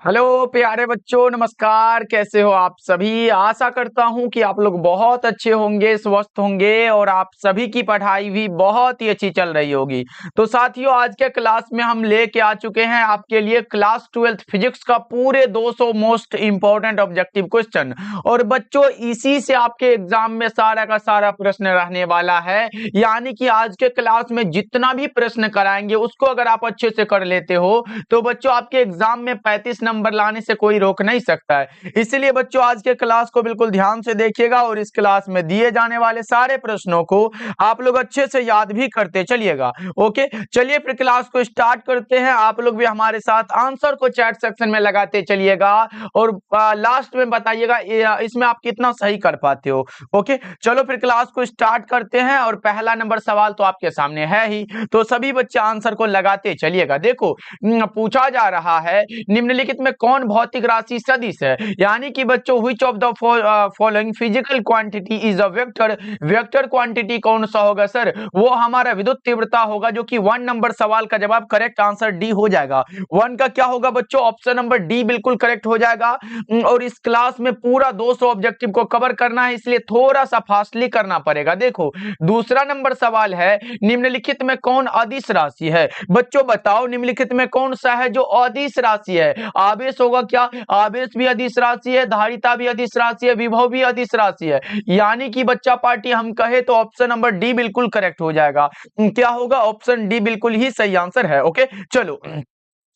Hello प्यारे बच्चों, नमस्कार। कैसे हो आप सभी? आशा करता हूं कि आप लोग बहुत अच्छे होंगे, स्वस्थ होंगे और आप सभी की पढ़ाई भी बहुत ही अच्छी चल रही होगी। तो साथियों, आज के क्लास में हम लेके आ चुके हैं आपके लिए क्लास 12th फिजिक्स का पूरे 200 मोस्ट इंपॉर्टेंट ऑब्जेक्टिव क्वेश्चन। और बच्चों, इसी से आपके एग्जाम में सारा का सारा प्रश्न रहने वाला है। यानी कि आज के क्लास में जितना भी प्रश्न कराएंगे उसको अगर आप अच्छे से कर लेते हो तो बच्चों आपके एग्जाम में 35 नंबर लाने से कोई रोक नहीं सकता है। इसलिए बच्चों आज के क्लास को बिल्कुल ध्यान से देखिएगा और इस क्लास में दिए जाने वाले सारे प्रश्नों को आप लोग अच्छे से याद भी करते चलिएगा। ओके, चलिए फिर क्लास को स्टार्ट करते हैं। आप लोग भी हमारे साथ आंसर को चैट सेक्शन में लगाते चलिएगा और लास्ट में बताइएगा इसमें आप कितना सही कर पाते हो। ओके, चलो फिर क्लास को स्टार्ट करते हैं और पहला नंबर सवाल तो आपके सामने है ही, तो सभी बच्चे आंसर को लगाते चलिएगा। देखो, पूछा जा रहा है निम्नलिखित में कौन भौतिक राशि सदिश है। यानी कि बच्चों which of the following physical quantity is a vector. Vector quantity कौन सा होगा सर? वो हमारा विद्युत तीव्रता होगा, जो कि 1 नंबर सवाल का जवाब करेक्ट आंसर डी हो जाएगा। 1 का क्या होगा बच्चों? ऑप्शन नंबर डी बिल्कुल करेक्ट हो जाएगा। और इस क्लास में पूरा 200 ऑब्जेक्टिव को कवर करना है, इसलिए थोड़ा सा फास्टली करना पड़ेगा। देखो, दूसरा नंबर सवाल है निम्नलिखित में कौन अदिश राशि है। बच्चों बताओ, निम्नलिखित में कौन सा है जो अदिश राशि है? आवेश होगा क्या? आवेश भी अदिश राशि है, धारिता भी अदिश राशि है, विभव भी अदिश राशि है। यानी कि बच्चा पार्टी हम कहे तो ऑप्शन नंबर डी बिल्कुल करेक्ट हो जाएगा। क्या होगा? ऑप्शन डी बिल्कुल ही सही आंसर है। ओके, चलो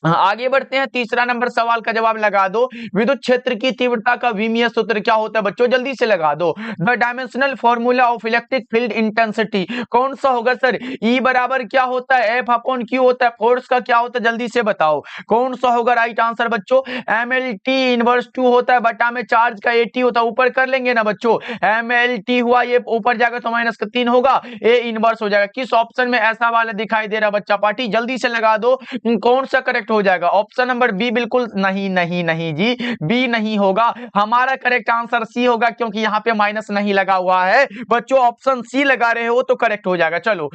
आगे बढ़ते हैं। तीसरा नंबर सवाल का जवाब लगा दो। विद्युत क्षेत्र की तीव्रता का विमीय सूत्र क्या होता है बच्चों? जल्दी से लगा दो। The dimensional formula of electric field intensity कौन सा होगा सर? ई बराबर क्या होता है? एफ अपॉन क्यू होता है। फोर्स का क्या होता है? जल्दी से बताओ कौन सा होगा राइट आंसर बच्चों? एम एल टी इनवर्स 2 होता है, बटा में चार्ज का एटी होता है। ऊपर कर लेंगे ना बच्चों, एम एल टी हुआ, ये ऊपर जाएगा तो माइनस का 3 होगा, ए इनवर्स हो जाएगा। किस ऑप्शन में ऐसा वाला दिखाई दे रहा बच्चा पार्टी? जल्दी से लगा दो कौन सा करेक्ट हो जाएगा। ऑप्शन नंबर बी बिल्कुल नहीं, नहीं नहीं जी, बी नहीं होगा। हमारा करेक्ट आंसर सी होगा, क्योंकि यहाँ पे माइनस नहीं लगा हुआ है। बच्चों ऑप्शन सी लगा रहे हो तो करेक्ट हो जाएगा। चलो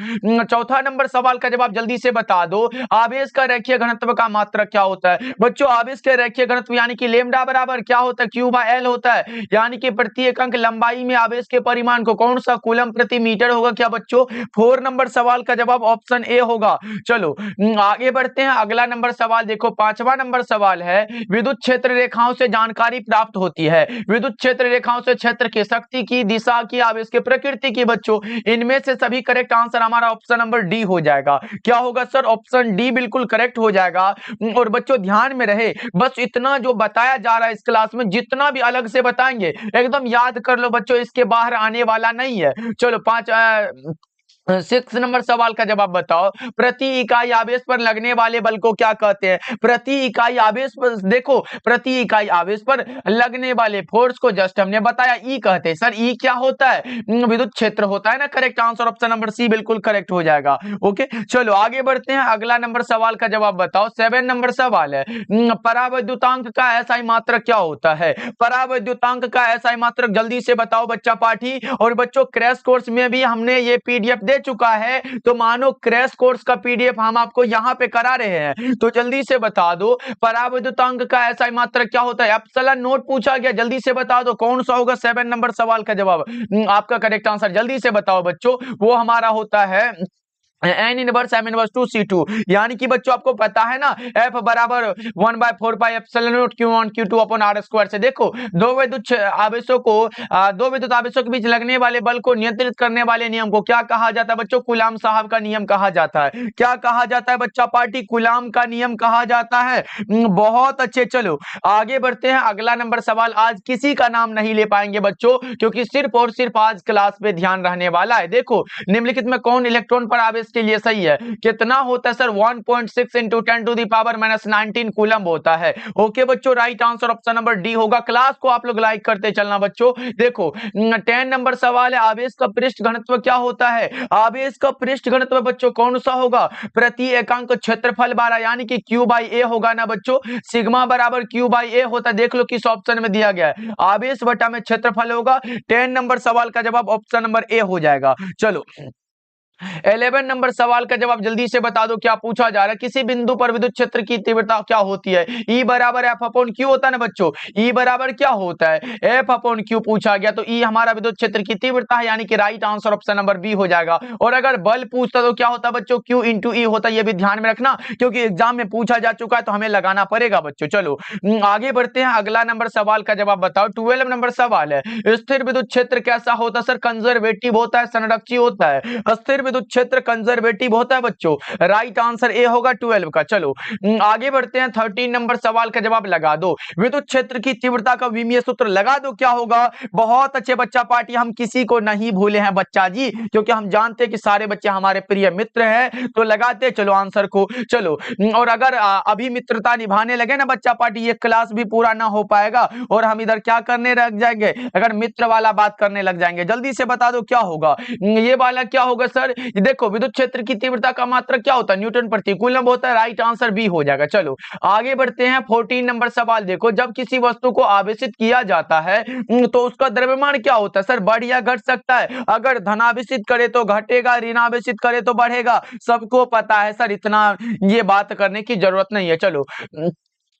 चौथा नंबर सवाल का जवाब जल्दी से बता दो। आवेश का रेखीय घनत्व का मात्रक क्या होता है बच्चों? आवेश के रेखीय घनत्व यानी कि लेमडा बराबर क्या होता है? क्यू बाय एल होता है। यानी कि प्रति एकांक लंबाई में आवेश के परिमाण को कौन सा कूलम प्रति मीटर होगा क्या बच्चों? 4 नंबर सवाल का जवाब ऑप्शन ए होगा। चलो आगे बढ़ते हैं। अगला नंबर सवाल देखो, पांचवा नंबर सवाल है विद्युत क्षेत्र रेखाओं से जानकारी प्राप्त होती है। विद्युत क्षेत्र रेखाओं से क्षेत्र की शक्ति की, दिशा की, आवेश की, प्रकृति की। बच्चों इनमें से सभी करेक्ट आंसर हमारा ऑप्शन नंबर डी हो जाएगा। क्या होगा सर? ऑप्शन डी बिल्कुल करेक्ट हो जाएगा। और बच्चों ध्यान में रहे, बस इतना जो बताया जा रहा है इस क्लास में, जितना भी अलग से बताएंगे एकदम याद कर लो बच्चों, इसके बाहर आने वाला नहीं है। चलो 6 नंबर सवाल का जवाब बताओ। प्रति इकाई आवेश पर लगने वाले बल को क्या कहते हैं? प्रति इकाई आवेश पर, देखो प्रति इकाई आवेश पर लगने वाले फोर्स को जस्ट हमने बताया ई कहते हैं। सर ई क्या होता है? विद्युत क्षेत्र होता है ना। Correct answer option number C बिल्कुल करेक्ट हो जाएगा। ओके, चलो आगे बढ़ते हैं। अगला नंबर सवाल का जवाब बताओ। 7 नंबर सवाल है परावैद्युतांक का एसआई मात्रक क्या होता है? परावैद्युतांक का एसआई मात्रक जल्दी से बताओ बच्चा पाठी। और बच्चों क्रैश कोर्स में भी हमने ये पीडीएफ दे चुका है, तो मानो क्रैश कोर्स का पीडीएफ हम आपको यहां पे करा रहे हैं, तो जल्दी से बता दो परावैद्युतांक का एसआई मात्रक क्या होता है। एप्सिलॉन नोट पूछा गया, जल्दी से बता दो कौन सा होगा 7 नंबर सवाल का जवाब। आपका करेक्ट आंसर जल्दी से बताओ बच्चों, वो हमारा होता है N inverse M inverse 2c2। यानी कि बच्चों आपको पता है ना, एफ बराबर 1/4 pi epsilon naught q1 q2 upon R square से। देखो दो विद्युत आवेशों के बीच लगने वाले बल को नियंत्रित करने वाले नियम को क्या कहा जाता है बच्चों? कूलाम साहब का नियम कहा जाता है। क्या कहा जाता है बच्चा पार्टी? कूलाम का नियम कहा जाता है। बहुत अच्छे, चलो आगे बढ़ते हैं। अगला नंबर सवाल आज किसी का नाम नहीं ले पाएंगे बच्चों, क्योंकि सिर्फ और सिर्फ आज क्लास पे ध्यान रहने वाला है। देखो निम्नलिखित में कौन इलेक्ट्रॉन पर आवेश के लिए सही है? कितना होता है सर? 1.6 इंटू 10⁻⁻19 कूलम होता है। ओके बच्चों, right answer option number D होगा। क्लास को आप लोग लाइक करते चलना बच्चों। देखो 10 नंबर सवाल है आवेश का पृष्ठ घनत्व क्या होता है? आवेश का पृष्ठ घनत्व बच्चों कौन सा होगा? प्रति एकांक क्षेत्रफल बारह, यानी कि क्यू बाई ए होगा ना बच्चों। सिग्मा बराबर क्यू बाई ए होता है। देख लो किस ऑप्शन में दिया गया है, आवेश बटा में क्षेत्रफल होगा। 10 नंबर सवाल का जवाब ऑप्शन नंबर ए हो जाएगा। चलो 11 नंबर सवाल का जवाब जल्दी से बता दो, क्या पूछा जा रहा है। किसी बिंदु पर विद्युत क्षेत्र की तीव्रता क्या होती है। ई बराबर एफ अपॉन क्यू होता है ना बच्चों। ई बराबर क्या होता है, एफ अपॉन क्यू पूछा गया, तो ई हमारा विद्युत क्षेत्र की तीव्रता है, यानी कि right answer option number B हो जाएगा। और अगर बल पूछता तो क्या होता बच्चों, क्यू इंटू ई होता है। ये भी ध्यान में रखना क्योंकि एग्जाम में पूछा जा चुका है, तो हमें लगाना पड़ेगा बच्चों। चलो आगे बढ़ते हैं, अगला नंबर सवाल का जवाब बताओ। 12 नंबर सवाल है, स्थिर विद्युत क्षेत्र कैसा होता है सर। कंजर्वेटिव होता है, संरक्षी होता है। स्थिर विद्युत क्षेत्र कंजर्वेटिव होता है बच्चों। राइट आंसर ए होगा 12 का। चलो आगे बढ़ते हैं, 13 नंबर सवाल का जवाब लगा दो। विद्युत क्षेत्र की तीव्रता का विमीय सूत्र लगा दो, क्या होगा। बहुत अच्छे बच्चा पार्टी, हम किसी को नहीं भूले हैं बच्चा जी, क्योंकि हम जानते हैं कि सारे बच्चे हमारे प्रिय मित्र हैं, तो लगाते चलो आंसर को। चलो और अगर अभी मित्रता निभाने लगे ना बच्चा पार्टी, ये क्लास भी पूरा ना हो पाएगा और हम इधर क्या करने लग जाएंगे, अगर मित्र वाला बात करने लग जाएंगे। जल्दी से बता दो क्या होगा, ये वाला क्या होगा सर। देखो विद्युत क्षेत्र की तीव्रता का मात्रक क्या होता है, न्यूटन प्रति कूलम होता है। राइट आंसर बी हो जाएगा। चलो आगे बढ़ते हैं, 14 नंबर सवाल देखो। जब किसी वस्तु को आवेशित किया जाता है तो उसका द्रव्यमान क्या होता है सर, बढ़ या घट सकता है। अगर धनावेशित करे तो घटेगा, ऋणावेशित करे तो बढ़ेगा, सबको पता है सर, इतना ये बात करने की जरूरत नहीं है। चलो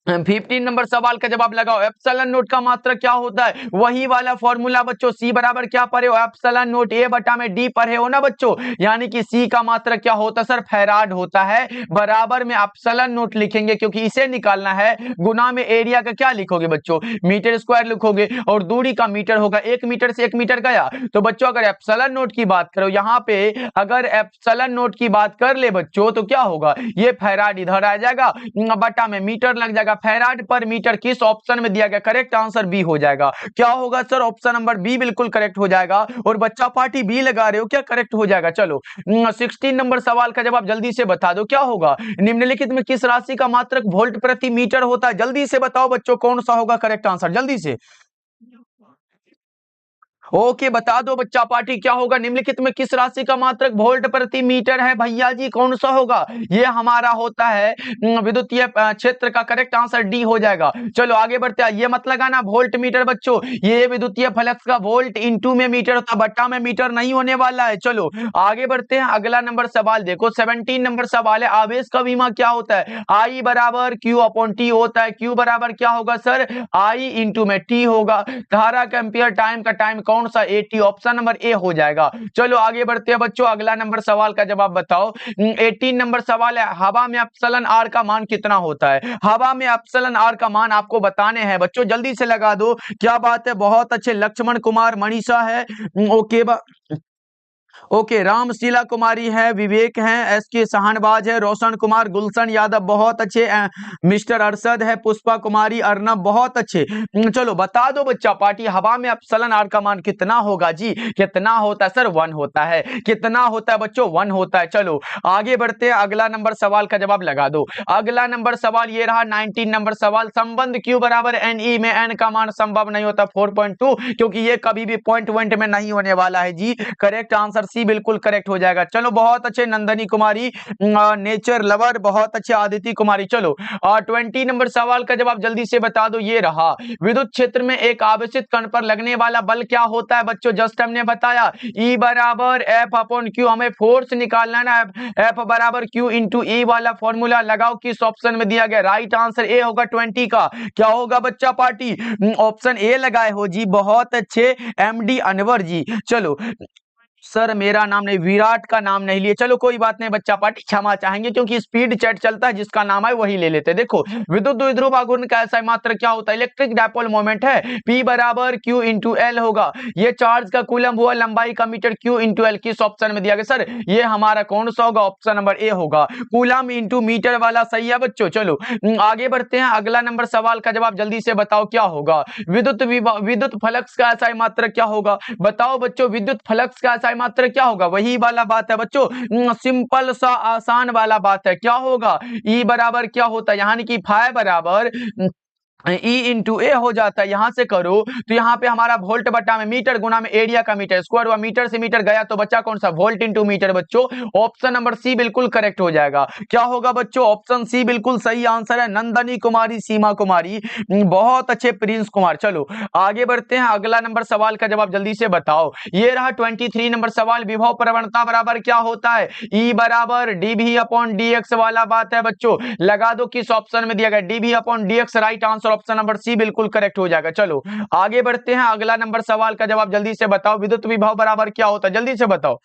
15 नंबर सवाल का जवाब लगाओ। एप्सिलॉन नोट का मात्रक क्या होता है, वही वाला फॉर्मूला बच्चों। सी बराबर क्या पढ़े हो, एप्सिलॉन नोट ए बटा में डी पढ़े हो ना बच्चों, यानी कि सी का मात्रक क्या होता है सर, फैराड होता है। बराबर में एप्सिलॉन नोट लिखेंगे क्योंकि इसे निकालना है, गुना में एरिया का क्या लिखोगे बच्चों, मीटर स्क्वायर लिखोगे, और दूरी का मीटर होगा, 1 मीटर से 1 मीटर गया। तो बच्चों अगर एप्सिलॉन नोट की बात करो यहाँ पे, अगर एप्सिलॉन नोट की बात कर ले बच्चों, तो क्या होगा, ये फैराड इधर आ जाएगा, बटा में मीटर लग जाएगा। फैराड पर मीटर किस ऑप्शन में दिया गया, करेक्ट आंसर बी हो जाएगा। क्या होगा सर, ऑप्शन नंबर बी बिल्कुल करेक्ट हो जाएगा। और बच्चा पार्टी बी लगा रहे हो क्या, करेक्ट हो जाएगा। चलो 16 नंबर सवाल का जवाब जल्दी से बता दो, क्या होगा। निम्नलिखित में किस राशि का मात्रक वोल्ट प्रति मीटर होता है, जल्दी से बताओ बच्चों, कौन सा होगा करेक्ट आंसर, जल्दी से। ओके बता दो बच्चा पार्टी, क्या होगा, निम्नलिखित में किस राशि का मात्रक वोल्ट प्रति मीटर है भैया जी, कौन सा होगा। ये हमारा होता है विद्युतीय क्षेत्र का, करेक्ट आंसर डी हो जाएगा। चलो आगे बढ़ते हैं, ये मत लगाना वोल्ट मीटर बच्चों, ये विद्युतीय फ्लक्स का वोल्ट इंटू में मीटर होता, बट्टा में मीटर नहीं होने वाला है। चलो आगे बढ़ते हैं, अगला नंबर सवाल देखो। 17 नंबर सवाल है, आवेश का विमा क्या होता है। आई बराबर क्यू अपॉन टी होता है। क्यू बराबर क्या होगा सर, आई इंटू में टी होगा। धारा का एम्पियर, टाइम का टाइम कौन सा, 80, ऑप्शन नंबर ए हो जाएगा। चलो आगे बढ़ते हैं बच्चों, अगला नंबर सवाल का जवाब बताओ। 18 नंबर सवाल है, हवा में एप्सिलॉन आर का मान कितना होता है। हवा में एप्सिलॉन आर का मान आपको बताने हैं बच्चों, जल्दी से लगा दो। क्या बात है, बहुत अच्छे, लक्ष्मण कुमार मनीषा है, ओके ओके रामशीला कुमारी है, विवेक हैं, एस के शाहनवाज है, रोशन कुमार, गुलशन यादव बहुत अच्छे, मिस्टर अरशद है, पुष्पा कुमारी, अर्नब बहुत अच्छे। चलो बता दो बच्चा पार्टी, हवा में एप्सिलॉन आर का मान कितना होगा जी, कितना होता है सर, 1 होता है। कितना होता है बच्चों, 1 होता है। चलो आगे बढ़ते हैं, अगला नंबर सवाल का जवाब लगा दो। अगला नंबर सवाल ये रहा 19 नंबर सवाल, संबंध क्यू बराबर एन ई में एन का मान संभव नहीं होता 4.2, क्योंकि ये कभी भी पॉइंट वॉइंट में नहीं होने वाला है जी। करेक्ट आंसर सी बिल्कुल करेक्ट हो जाएगा। चलो बहुत अच्छे नंदनी कुमारी, नेचर लवर बहुत अच्छे, आदिति कुमारी। चलो 20 नंबर सवाल का जवाब जल्दी से बता दो, ये रहा। विद्युत क्षेत्र में एक आवेशित कण पर लगने वाला बल क्या होता है बच्चों, जस्ट हमने बताया, ई बराबर एफ अपॉन क्यू, हमें फोर्स निकालना है ना, एफ बराबर क्यू इंटू ई वाला फॉर्मूला लगाओ, किस ऑप्शन में दिया गया, राइट आंसर ए होगा 20 का। क्या होगा बच्चा पार्टी, ऑप्शन ए लगाए हो जी, बहुत अच्छे एमडी अनवर जी। चलो सर मेरा नाम नहीं, विराट का नाम नहीं लिए, चलो कोई बात नहीं बच्चा पार्टी, क्षमा चाहेंगे क्योंकि स्पीड चैट चलता है, जिसका नाम है वही ले लेते। देखो विद्युत द्विध्रुव आघूर्ण का ऐसा मात्र क्या होता है, इलेक्ट्रिक डायपोल मोमेंट है, P बराबर Q इंटू एल होगा। ये चार्ज का कूलम हुआ, लंबाई का मीटर, Q इंटू एल किस ऑप्शन में दिया गया सर, ये हमारा कौन सा होगा, ऑप्शन नंबर ए होगा, कूलम इंटू मीटर वाला, सही है बच्चों। चलो आगे बढ़ते हैं, अगला नंबर सवाल का जवाब जल्दी से बताओ, क्या होगा, विद्युत फ्लक्स का ऐसा मात्र क्या होगा, बताओ बच्चों, विद्युत फ्लक्स का ऐसा मात्र क्या होगा, वही वाला बात है बच्चों, सिंपल सा आसान वाला बात है, क्या होगा, ई बराबर क्या होता है, यानी कि फाई बराबर ई इंटू ए हो जाता है। यहां से करो तो यहाँ पे हमारा वोल्ट बटा में मीटर गुना में एरिया का मीटर स्क्वायर हुआ, मीटर से मीटर गया तो बच्चा कौन सा, वोल्ट इंटू मीटर। बच्चों ऑप्शन नंबर सी बिल्कुल करेक्ट हो जाएगा। क्या होगा बच्चों, ऑप्शन सी बिल्कुल सही आंसर है। नंदनी कुमारी, सीमा कुमारी, बहुत अच्छे, प्रिंस कुमार। चलो आगे बढ़ते हैं, अगला नंबर सवाल का जवाब जल्दी से बताओ। ये रहा 23 नंबर सवाल। विभव प्रवणता बराबर क्या होता है, ई बराबर डी भी अपॉन डी एक्स वाला बात है बच्चों। लगा दो किस ऑप्शन में दिया गया, डी भी upon D X, right answer option number C बिल्कुल करेक्ट हो जाएगा। चलो आगे बढ़ते हैं, अगला नंबर सवाल का जवाब जल्दी से बताओ। विद्युत विभव बराबर क्या होता है, जल्दी से बताओ,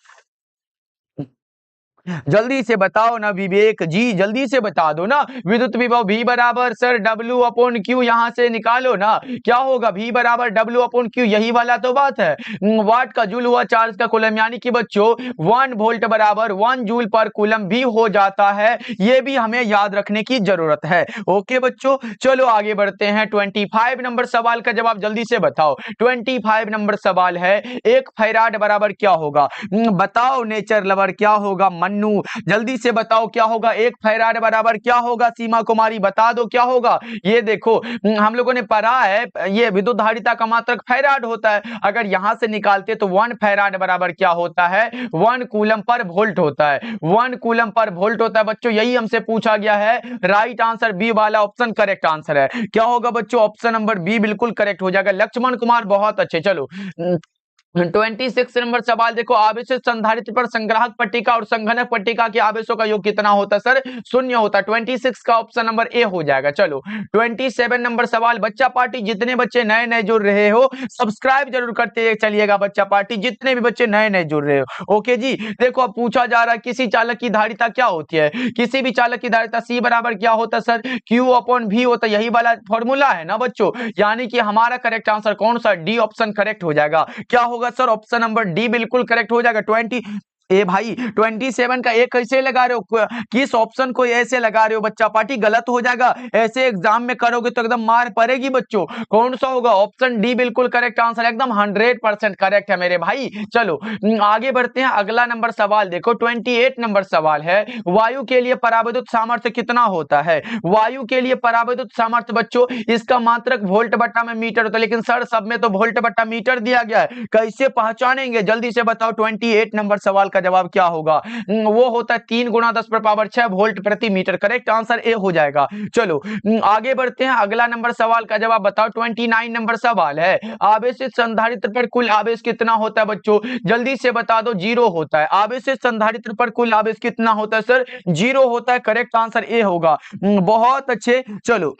जल्दी से बताओ ना विवेक जी, जल्दी से बता दो ना। विद्युत विभव V बराबर सर डब्ल्यू अपॉन क्यू, यहां से निकालो ना। क्या होगा, V बराबर डब्ल्यू अपॉन क्यू, यही वाला तो बात है। वाट का जूल हुआ चार्ज का कूलम, यानी कि बच्चों 1 वोल्ट बराबर 1 जूल पर कूलम भी हो जाता है। ये भी हमें याद रखने की जरूरत है। ओके बच्चों, चलो आगे बढ़ते हैं। 25 नंबर सवाल का जवाब जल्दी से बताओ। 25 नंबर सवाल है, 1 फैराड बराबर क्या होगा। बताओ नेचर लवर, क्या होगा मन्नू, जल्दी से बताओ क्या होगा। 1 फैराड बराबर क्या होगा, सीमा कुमारी बता दो क्या होगा। ये देखो हम लोगों ने पढ़ा है, ये विद्युत धारिता का मात्रक फैराड होता है। अगर यहां से निकालते तो 1 फैराड बराबर क्या होता है, 1 कूलम पर वोल्ट होता है। 1 कूलम पर वोल्ट होता है बच्चों, यही हमसे पूछा गया है। राइट आंसर बी वाला ऑप्शन करेक्ट आंसर है। क्या होगा बच्चों, ऑप्शन नंबर बी बिल्कुल करेक्ट हो जाएगा। लक्ष्मण कुमार बहुत अच्छे। चलो 26 नंबर सवाल देखो, आवेशित संधारित्र पर संग्राहक पट्टिका और संघनक पट्टिका के आवेशों का योग कितना होता है सर, 0 होता है। 26 का ऑप्शन नंबर ए हो जाएगा। चलो 27 नंबर सवाल, बच्चा पार्टी जितने बच्चे नए नए जुड़ रहे हो सब्सक्राइब जरूर करते चलिएगा। बच्चा पार्टी जितने भी बच्चे नए नए जुड़ रहे हो, ओके जी। देखो अब पूछा जा रहा है किसी चालक की धारिता क्या होती है, किसी भी चालक की धारिता सी बराबर क्या होता है सर, क्यू अपॉन भी होता है। यही वाला फॉर्मूला है ना बच्चों, यानी कि हमारा करेक्ट आंसर कौन सा, डी ऑप्शन करेक्ट हो जाएगा। क्या होगा सर, ऑप्शन नंबर डी बिल्कुल करेक्ट हो जाएगा। 20 ए भाई 27 का एक कैसे लगा रहे हो, किस ऑप्शन को ऐसे लगा रहे हो बच्चा पार्टी, गलत हो जाएगा। ऐसे एग्जाम में करोगे तो एकदम मार पड़ेगी बच्चों। कौन सा होगा, ऑप्शन डी बिल्कुल करेक्ट आंसर, एकदम 100% करेक्ट है मेरे भाई। चलो आगे बढ़ते हैं, अगला नंबर सवाल देखो 28 नंबर सवाल है, वायु के लिए पराविद्युत सामर्थ्य कितना होता है। वायु के लिए पराविद्युत सामर्थ्य बच्चों, इसका मात्रक वोल्ट बट्टा में मीटर होता है, लेकिन सर सब में तो वोल्ट बट्टा मीटर दिया गया है, कैसे पहचानेंगे, जल्दी से बताओ। 28 नंबर सवाल का जवाब क्या होगा, वो होता है 3 गुणा 10 पर पावर 6 वोल्ट प्रति मीटर। करेक्ट आंसर ए हो जाएगा। चलो आगे बढ़ते हैं, अगला नंबर सवाल का जवाब बताओ। 29 नंबर सवाल है, आवेशित संधारित्र पर कुल आवेश कितना होता है बच्चों, जल्दी से बता दो। 0 होता है। आवेशित संधारित्र पर कुल आवेश कितना होता है सर, 0 होता है। करेक्ट आंसर ए होगा। बहुत अच्छे। चलो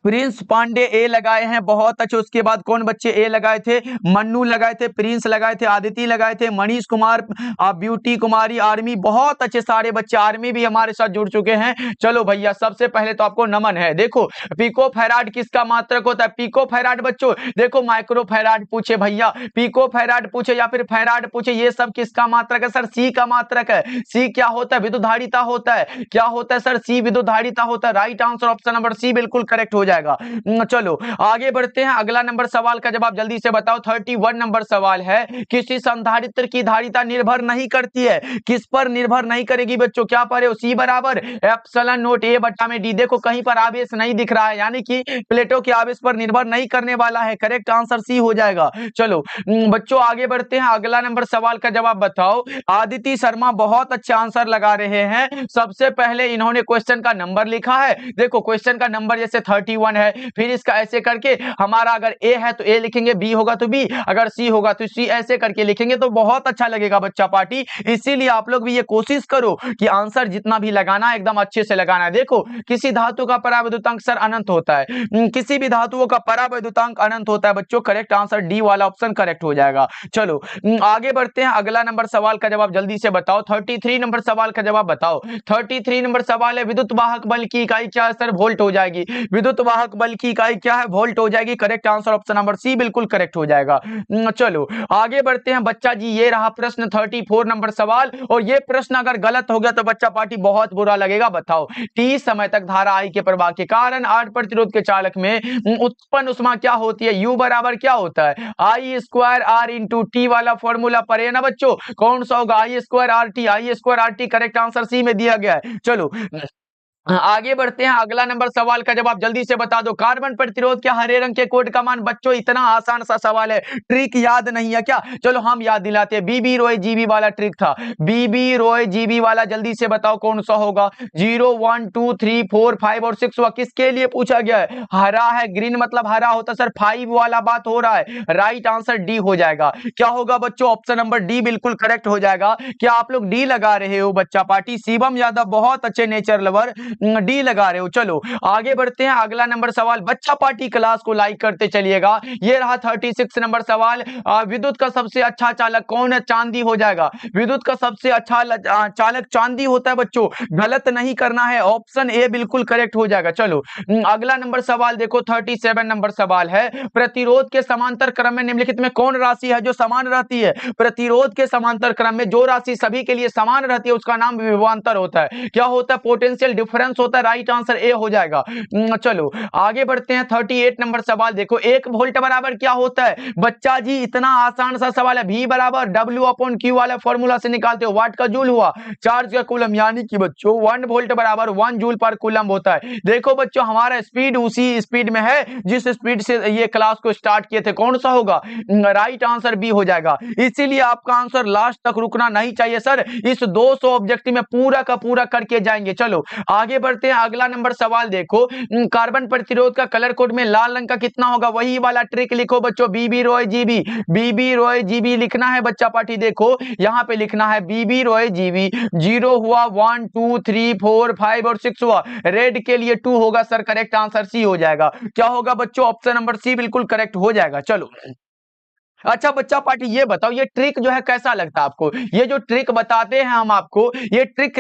प्रिंस पांडे ए लगाए हैं, बहुत अच्छे। उसके बाद कौन बच्चे ए लगाए थे, मन्नू लगाए थे, प्रिंस लगाए थे, आदिति लगाए थे, मनीष कुमार, ब्यूटी कुमारी, आर्मी, बहुत अच्छे सारे बच्चे, आर्मी भी हमारे साथ जुड़ चुके हैं। चलो भैया सबसे पहले तो आपको नमन है। देखो पिको फैराड किसका मात्रक होता है, पिको फैराड बच्चों, देखो माइक्रो फैराड पूछे भैया, पिको फैराड पूछे या फिर फैराड पूछे, ये सब किसका मात्रक है सर, सी का मात्रक है। सी क्या होता है, विद्युत धारिता होता है। क्या होता है सर, सी विद्युत धारिता होता है। Right answer option number C बिल्कुल करेक्ट हो जाएगा। चलो आगे बढ़ते हैं, अगला नंबर सवाल का जवाब जल्दी से बताओ। 31 नंबर सवाल है, किसी संधारित्र की धारिता निर्भर नहीं करती है, किस पर निर्भर नहीं करेगी बच्चों, क्या पढ़े हो, सी बराबर एप्सिलॉन नॉट ए बटा में डी। देखो कहीं पर आवेश नहीं दिख रहा है, यानी कि प्लेटों के आवेश पर निर्भर नहीं करने वाला है। करेक्ट आंसर सी हो जाएगा। चलो बच्चों आगे बढ़ते हैं, अगला नंबर सवाल का जवाब बताओ। आदिति शर्मा बहुत अच्छा आंसर लगा रहे हैं। सबसे पहले इन्होंने क्वेश्चन का नंबर लिखा है, देखो क्वेश्चन का नंबर जैसे 31 है, फिर इसका ऐसे करके हमारा अगर ए है तो ए लिखेंगे, बी होगा तो बी, अगर सी होगा तो सी, ऐसे करके लिखेंगे तो बहुत अच्छा लगेगा बच्चा पार्टी। इसीलिए आप लोग भी ये कोशिश करो कि आंसर जितना भी लगाना है एकदम अच्छे से लगाना है। देखो किसी धातु का परावैद्युतांक सर अनंत होता है, किसी भी धातुओं का परावैद्युतांक अनंत होता है बच्चों। करेक्ट आंसर डी वाला ऑप्शन करेक्ट हो जाएगा। चलो आगे बढ़ते हैं, अगला नंबर सवाल का जवाब जल्दी से बताओ। 33 नंबर सवाल का जवाब बताओ। 33 नंबर सवाल है, विद्युत वाहक बल की इकाई क्या है सर, वोल्ट हो जाएगी। विद्युत वाहक बल की इकाई क्या है, वोल्ट हो जाएगी। Correct answer option number C बिल्कुल करेक्ट हो जाएगा। चलो आगे बढ़ते हैं बच्चा जी, ये रहा प्रश्न 34 नंबर सवाल, और ये प्रश्न अगर गलत हो गया तो बच्चा पार्टी बहुत बुरा लगेगा। बताओ, टी समय तक धारा आई के प्रवाह के कारण 8 प्रतिरोध के चालक में उत्पन्न उष्मा क्या होती है, यू बराबर क्या होता है, I square R into T वाला फॉर्मूला पढ़े ना बच्चों। कौन सा होगा, I square R T, I square R T. Correct answer C में दिया गया है। चलो आगे बढ़ते हैं, अगला नंबर सवाल का जवाब जल्दी से बता दो। कार्बन प्रतिरोध के हरे रंग के कोड का मान बच्चों, इतना आसान सा सवाल है, ट्रिक याद नहीं है क्या? चलो हम याद दिलाते हैं, बीबी रॉय जीबी वाला ट्रिक था, बीबी रॉय जीबी वाला। जल्दी से बताओ कौन सा होगा? 0 1 2 3 4 5 और 6 हुआ, किसके लिए पूछा गया है? हरा है, ग्रीन मतलब हरा होता सर, 5 वाला बात हो रहा है। राइट आंसर डी हो जाएगा। क्या होगा बच्चों? ऑप्शन नंबर डी बिल्कुल करेक्ट हो जाएगा। क्या आप लोग डी लगा रहे हो बच्चा पार्टी? शिवम यादव बहुत अच्छे नेचर लवर, डी लगा रहे हो। चलो आगे बढ़ते हैं, अगला नंबर सवाल। बच्चा पार्टी क्लास को लाइक करते चलिएगा। ये रहा 36 नंबर सवाल। विद्युत का सबसे अच्छा चालक कौन है? चांदी हो जाएगा। विद्युत का सबसे अच्छा चालक चांदी होता है बच्चों, गलत नहीं करना है, ऑप्शन ए बिल्कुल करेक्ट हो जाएगा। चलो अगला नंबर सवाल देखो, 37 नंबर सवाल है। प्रतिरोध के समांतर क्रम में निम्नलिखित में कौन राशि है जो समान रहती है? प्रतिरोध के समांतर क्रम में जो राशि सभी के लिए समान रहती है उसका नाम विभवांतर होता है। क्या होता है? पोटेंशियल डिफरेंस होता है। राइट आंसर ए हो जाएगा। चलो आगे बढ़ते हैं, 38 नंबर सवाल देखो। 1 वोल्ट बराबर क्या होता है? बच्चा जी इतना आसान सा सवाल है, V बराबर W अपॉन Q वाला फॉर्मूला से निकालते हो। वाट का जूल हुआ, चार्ज का कूलम, यानी कि बच्चों 1 वोल्ट बराबर 1 जूल पर कूलम होता है। देखो बच्चों हमारा स्पीड उसी स्पीड में है जिस स्पीड से ये क्लास को स्टार्ट किए थे। कौन सा होगा? राइट आंसर बी हो जाएगा। इसीलिए आपका आंसर लास्ट तक रुकना नहीं चाहिए सर, इस 200 ऑब्जेक्टिव में पूरा का पूरा करके जाएंगे। चलो आगे बढ़ते हैं, अगला नंबर सवाल देखो। कार्बन प्रतिरोध का कलर कोड में लाल रंग का कितना होगा? वही वाला ट्रिक लिखो बच्चों, बीबी रॉय जीबी, बीबी रॉय जीबी लिखना है बच्चा पार्टी। देखो यहां पे लिखना है बीबी रॉय जीबी। 0 हुआ, 1 2 3 4 5 और 6 हुआ। रेड के लिए 2 होगा सर, करेक्ट आंसर सी हो जाएगा। क्या होगा बच्चों? ऑप्शन नंबर सी बिल्कुल करेक्ट हो जाएगा। चलो अच्छा बच्चा पार्टी ये बताओ, ये ट्रिक जो है कैसा लगता है आपको? ये जो ट्रिक बताते हैं हम आपको, ये ट्रिक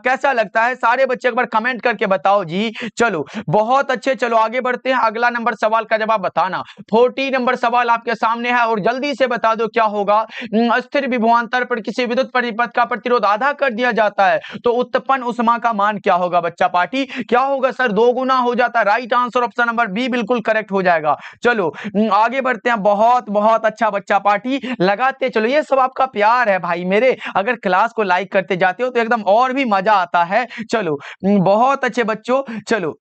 कैसा लगता है? सारे बच्चे एक बार कमेंट करके बताओ जी। चलो बहुत अच्छे, चलो आगे बढ़ते हैं, अगला नंबर सवाल का जवाब बताना। 40 नंबर सवाल आपके सामने है और जल्दी से बता दो क्या होगा। स्थिर विभवांतर पर किसी विद्युत परिपथ का प्रतिरोध आधा कर दिया जाता है तो उत्पन्न उष्मा का मान क्या होगा बच्चा पार्टी? क्या होगा सर? 2 गुना हो जाता है। Right answer option number B बिल्कुल करेक्ट हो जाएगा। चलो आगे बढ़ते हैं, बहुत बहुत अच्छा बच्चा पार्टी लगाते चलो, ये सब आपका प्यार है भाई मेरे। अगर क्लास को लाइक करते जाते हो तो एकदम और भी मजा आता है। चलो बहुत अच्छे बच्चों, चलो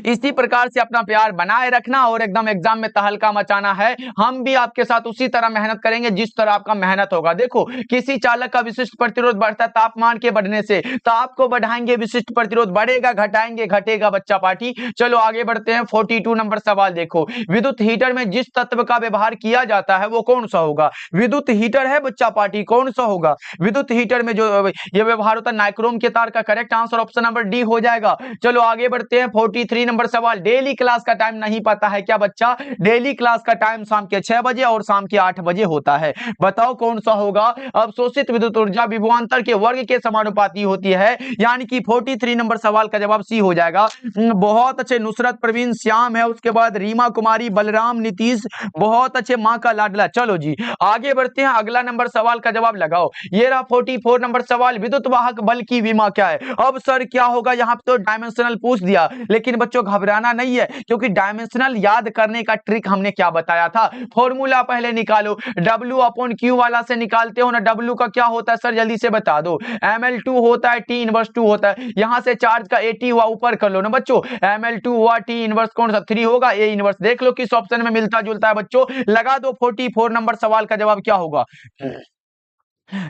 इसी प्रकार से अपना प्यार बनाए रखना और एकदम एग्जाम में तहलका मचाना है। हम भी आपके साथ उसी तरह मेहनत करेंगे जिस तरह आपका मेहनत होगा। देखो किसी चालक का विशिष्ट प्रतिरोध बढ़ता है तापमान के बढ़ने से, तो आपको बढ़ाएंगे विशिष्ट प्रतिरोध, बढ़ेगा घटाएंगे घटेगा बच्चा पार्टी। चलो आगे बढ़ते हैं, 42 नंबर सवाल देखो। विद्युत हीटर में जिस तत्व का व्यवहार किया जाता है वो कौन सा होगा? विद्युत हीटर है बच्चा पार्टी, कौन सा होगा? विद्युत हीटर में जो ये व्यवहार होता है नाइक्रोम के तार का, correct answer option number D हो जाएगा। चलो आगे बढ़ते हैं, 43 नंबर सवाल। डेली क्लास का टाइम नहीं पता है क्या बच्चा? डेली क्लास का टाइम शाम के 6 बजे और शाम के 8 बजे होता है। बताओ कौन सा होगा? अवशोषित विद्युत ऊर्जा विभवांतर के वर्ग के समानुपाती होती है, यानी कि 43 नंबर सवाल का जवाब सी हो जाएगा। बहुत अच्छे, नुसरत प्रवीण श्याम है, उसके बाद रीमा कुमारी, बलराम, नीतीश, बहुत अच्छे, मां का लाडला। चलो जी आगे बढ़ते हैं, अगला नंबर सवाल का जवाब लगाओ। ये रहा 44 नंबर सवाल। विद्युत वाहक बल की विमा क्या है? अब सर क्या होगा? यहाँ पे तो डायमेंशनल पूछ दिया, लेकिन बच्चों घबराना नहीं है क्योंकि डायमेंशनल याद करने का ट्रिक हमने क्या बताया था? फॉर्मूला पहले निकालो, W अपॉन Q वाला से निकालते हो ना। W का क्या होता है सर? जल्दी से बता दो। ml2 होता है, T इनवर्स 2 होता है। यहां से चार्ज का 80 हुआ, ऊपर कर लो ना बच्चों। ml2 हुआ, T इनवर्स कौन सा? 3 होगा। A इनवर्स देख लो किस ऑप्शन में मिलता जुलता है बच्चों, लगा दो। 44 नंबर सवाल का जवाब क्या होगा?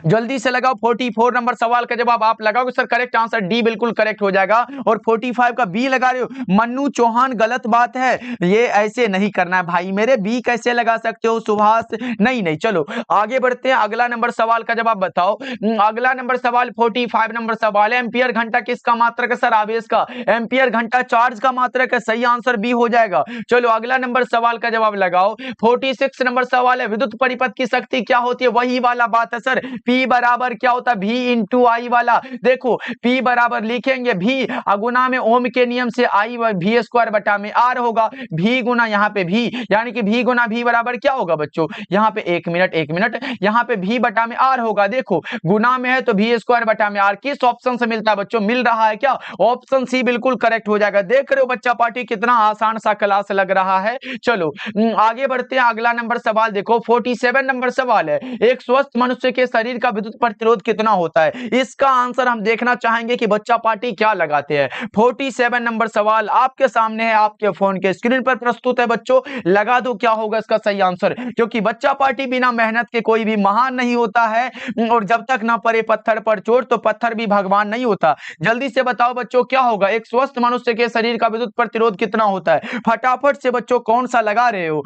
जल्दी से लगाओ। 44 नंबर सवाल का जवाब आप लगाओगे सर, करेक्ट आंसर डी बिल्कुल करेक्ट हो जाएगा। और 45 का बी लगा रहे हो, मन्नू चौहान, गलत बात है, ये ऐसे नहीं करना है भाई मेरे। बी कैसे लगा सकते हो सुभाष? नहीं नहीं। चलो आगे बढ़ते हैं, अगला नंबर सवाल का जवाब बताओ। अगला नंबर सवाल 45 नंबर सवाल है। एम्पियर घंटा किसका मात्रक है सर? आवेश का। एम्पियर घंटा चार्ज का मात्रक है, सही आंसर बी हो जाएगा। चलो अगला नंबर सवाल का जवाब लगाओ। 46 नंबर सवाल है। विद्युत परिपथ की शक्ति क्या होती है? वही वाला बात है सर, P बराबर क्या होता है? V इंटू आई वाला। देखो P बराबर लिखेंगे V गुना में ओम के नियम से I V स्क्वायर बटा में R होगा। V गुना यहाँ पे V, यानी कि V गुना V बराबर क्या होगा बच्चों? यहाँ पे एक मिनट, यहाँ पे V बटा में R होगा। देखो गुना में है तो V स्क्वायर बटा में R किस ऑप्शन से मिलता है बच्चों? मिल रहा है क्या? ऑप्शन सी बिल्कुल करेक्ट हो जाएगा। देख रहे हो बच्चा पार्टी कितना आसान सा क्लास लग रहा है। चलो आगे बढ़ते हैं, अगला नंबर सवाल देखो। 47 नंबर सवाल है। एक स्वस्थ मनुष्य के शरीर का विद्युत प्रतिरोध कितना होता है? इसका आंसर हम देखना चाहेंगे कि बच्चा पार्टी क्या लगाते हैं। 47 नंबर सवाल आपके सामने है, आपके फोन के स्क्रीन पर प्रस्तुत है बच्चों। लगा दो क्या होगा इसका सही आंसर, क्योंकि बच्चा पार्टी बिना मेहनत के कोई भी महान नहीं होता है, और जब तक ना पड़े पत्थर पर चोट तो पत्थर भी भगवान नहीं होता। जल्दी से बताओ बच्चों क्या होगा, एक स्वस्थ मनुष्य के शरीर का विद्युत प्रतिरोध कितना होता है? फटाफट से बच्चों कौन सा लगा रहे हो?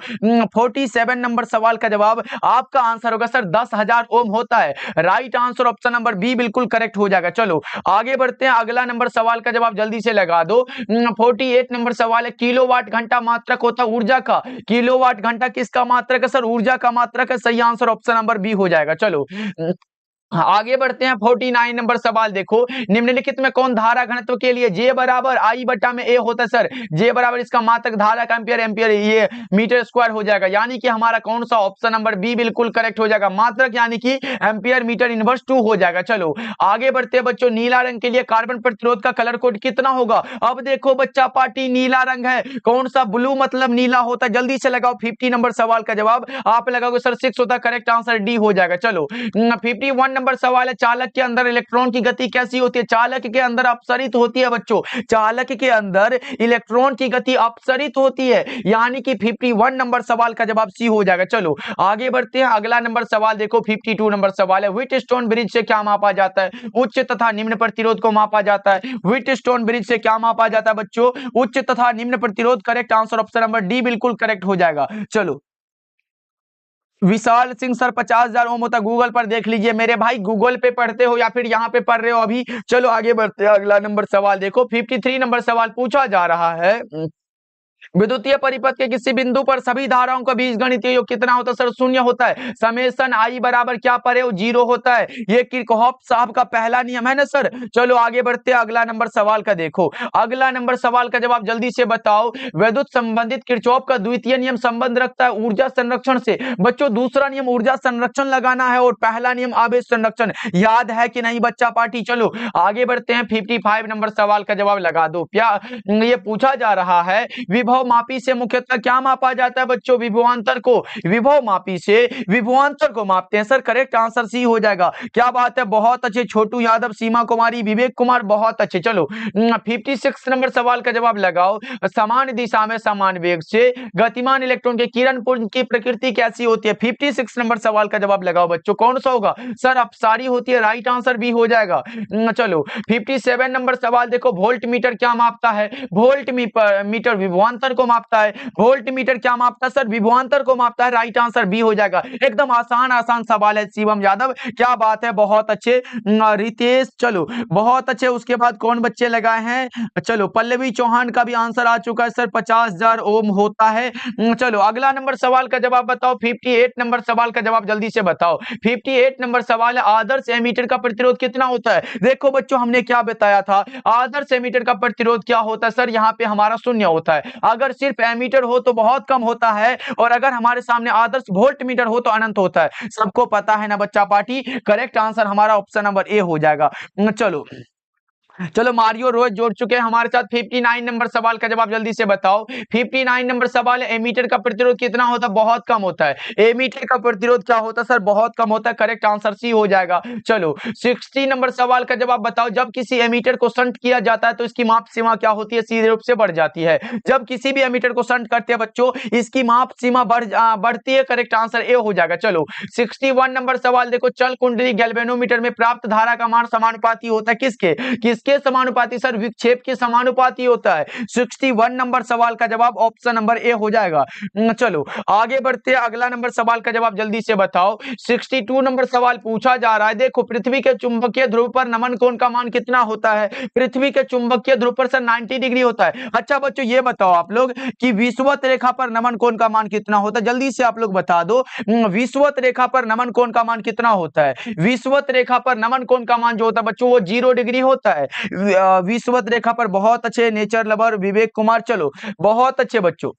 47 नंबर सवाल का जवाब आपका आंसर होगा सर 10,000 ओम होता है। Right answer option number B बिल्कुल करेक्ट हो जाएगा। चलो आगे बढ़ते हैं, अगला नंबर सवाल का जवाब जल्दी से लगा दो। 48 नंबर सवाल है, किलोवाट घंटा मात्रक होता है ऊर्जा का। किलोवाट घंटा किसका मात्रक है सर? ऊर्जा का मात्रक है। सही आंसर ऑप्शन नंबर बी हो जाएगा। चलो आगे बढ़ते हैं, 49 नंबर सवाल देखो, निम्नलिखित में कौन धारा घनत्व के लिए जे बराबर आई बटा में ए होता है सर? जे बराबर इसका मात्रक धारा का एम्पियर, एम्पियर ये मीटर स्क्वायर हो जाएगा, यानी कि हमारा कौन सा ऑप्शन नंबर बी बिल्कुल करेक्ट हो जाएगा। मात्रक यानी कि एम्पियर मीटर इनवर्स 2 हो जाएगा। चलो आगे बढ़ते हैं बच्चों, नीला रंग के लिए कार्बन प्रतिरोध का कलर कोड कितना होगा? अब देखो बच्चा पार्टी नीला रंग है, कौन सा? ब्लू मतलब नीला होता है। जल्दी से लगाओ 50 नंबर सवाल का जवाब, आप लगाओगे सर 6 होता है, करेक्ट आंसर डी हो जाएगा। चलो 51 नंबर सवाल है, चालक के अंदर इलेक्ट्रॉन की गति कैसी होती है? चालक के अंदर अपसरित होती है बच्चों, चालक के अंदर इलेक्ट्रॉन की गति अपसरित होती है, यानी कि 51 नंबर सवाल का जवाब सी हो जाएगा। चलो आगे बढ़ते हैं, अगला नंबर सवाल देखो, 52 नंबर सवाल है, व्हीटस्टोन ब्रिज से क्या मापा जाता है? उच्च तथा निम्न प्रतिरोध को मापा जाता है। व्हीटस्टोन ब्रिज से क्या मापा जाता है बच्चों? उच्च तथा निम्न प्रतिरोध। Correct answer option number D बिल्कुल करेक्ट हो जाएगा। चलो विशाल सिंह सर 50,000 ओम होता, गूगल पर देख लीजिए मेरे भाई, गूगल पे पढ़ते हो या फिर यहाँ पे पढ़ रहे हो अभी। चलो आगे बढ़ते हैं, अगला नंबर सवाल देखो, 53 नंबर सवाल पूछा जा रहा है, विद्युतीय परिपथ के किसी बिंदु पर सभी धाराओं का बीजगणितीय योग कितना होता है सर? शून्य होता है। समेशन आई बराबर क्या पर है? वो 0 होता है। ये किरचॉफ साहब का पहला नियम है ना सर। चलो आगे बढ़ते हैं, अगला नंबर सवाल का देखो, अगला नंबर सवाल का जवाब जल्दी से बताओ। विद्युत संबंधित किरचॉफ का द्वितीय नियम संबंध रखता है ऊर्जा संरक्षण से। बच्चों दूसरा नियम ऊर्जा संरक्षण लगाना है, और पहला नियम आवेश संरक्षण। याद है कि नहीं बच्चा पार्टी? चलो आगे बढ़ते हैं, 55 नंबर सवाल का जवाब लगा दो। क्या ये पूछा जा रहा है, विभव मापी से मुख्यतः क्या मापा जाता है बच्चों? विभवांतर को। विभव मापी से विभवांतर को मापते हैं सर। करेक्ट आंसर सी हो जाएगा। क्या बात है, बहुत अच्छे छोटू यादव, सीमा कुमारी, विवेक कुमार, बहुत अच्छे। चलो 56 नंबर सवाल का जवाब लगाओ, समान दिशा में समान वेग से गतिमान इलेक्ट्रॉन के किरण पुंज की प्रकृति कैसी होती है? 56 नंबर सवाल का जवाब लगाओ बच्चों, कौन सा होगा सर? अपसारी होती है। राइट आंसर भी हो जाएगा। चलो 57 नंबर सवाल देखो, वोल्ट मीटर क्या मापता है? वोल्ट मीटर विभवांतर को मापता है। वोल्ट मीटर क्या मापता है सर? विभवांतर को मापता है। राइट आंसर बी हो जाएगा। एकदम आसान आसान सवाल है शिवम यादव, क्या बात है, बहुत अच्छे रितेश। चलो बहुत अच्छे, उसके बाद कौन बच्चे लगाए हैं? चलो पल्लवी चौहान का भी आंसर आ चुका है सर, 50,000 ओम होता है। चलो अगला नंबर सवाल का जवाब बताओ, 58 नंबर सवाल का जवाब जल्दी से बताओ। 58 नंबर सवाल है, आदर्श एमीटर का प्रतिरोध कितना होता है? देखो बच्चों हमने क्या बताया था, आदर्श एमीटर का प्रतिरोध क्या होता है सर? यहाँ पे हमारा शून्य होता है। अगर सिर्फ एमीटर हो तो बहुत कम होता है, और अगर हमारे सामने आदर्श वोल्ट मीटर हो तो अनंत होता है। सबको पता है ना बच्चा पार्टी? करेक्ट आंसर हमारा ऑप्शन नंबर ए हो जाएगा। चलो चलो मारियो रोज जोड़ चुके हैं हमारे साथ। 59 नंबर सवाल का जवाब जल्दी से बताओ। 59 नंबर सवाल है, एमीटर का प्रतिरोध कितना होता है? बहुत कम होता है। एमीटर का प्रतिरोध क्या होता है सर? बहुत कम होता है। करेक्ट आंसर सी हो जाएगा। चलो 60 नंबर सवाल का जवाब बताओ, जब किसी एमीटर को शंट किया जाता है तो इसकी माप सीमा क्या होती है? सीधे रूप से बढ़ जाती है। जब किसी भी एमीटर को शंट करते हैं बच्चों, इसकी माप सीमा बढ़ती है। करेक्ट आंसर ए हो जाएगा। चलो 61 नंबर सवाल देखो, चल कुंडली गैल्वेनोमीटर में प्राप्त धारा का मान समानुपाती होता है किसके? किसके समानुपाती सर? विक्षेप के समानुपाती होता है। 61 नंबर सवाल का जवाब ऑप्शन नंबर ए हो जाएगा। चलो आगे बढ़ते हैं, अगला नंबर सवाल का जवाब जल्दी से बताओ। 62 नंबर सवाल पूछा जा रहा है, देखो पृथ्वी के चुंबकीय ध्रुव पर नमन कोण का मान कितना होता है? पृथ्वी के चुंबकीय ध्रुव पर सर 90 डिग्री होता है। अच्छा बच्चों ये बताओ आप लोग कि विषुवत रेखा पर नमन कोण का मान कितना होता है? जल्दी से आप लोग बता दो, विषुवत रेखा पर नमन कोण का मान कितना होता है? विषुवत रेखा पर नमन कोण का मान जो होता है बच्चों वो 0 डिग्री होता है। विषुवत रेखा पर। बहुत अच्छे नेचर लवर विवेक कुमार। चलो बहुत अच्छे बच्चों,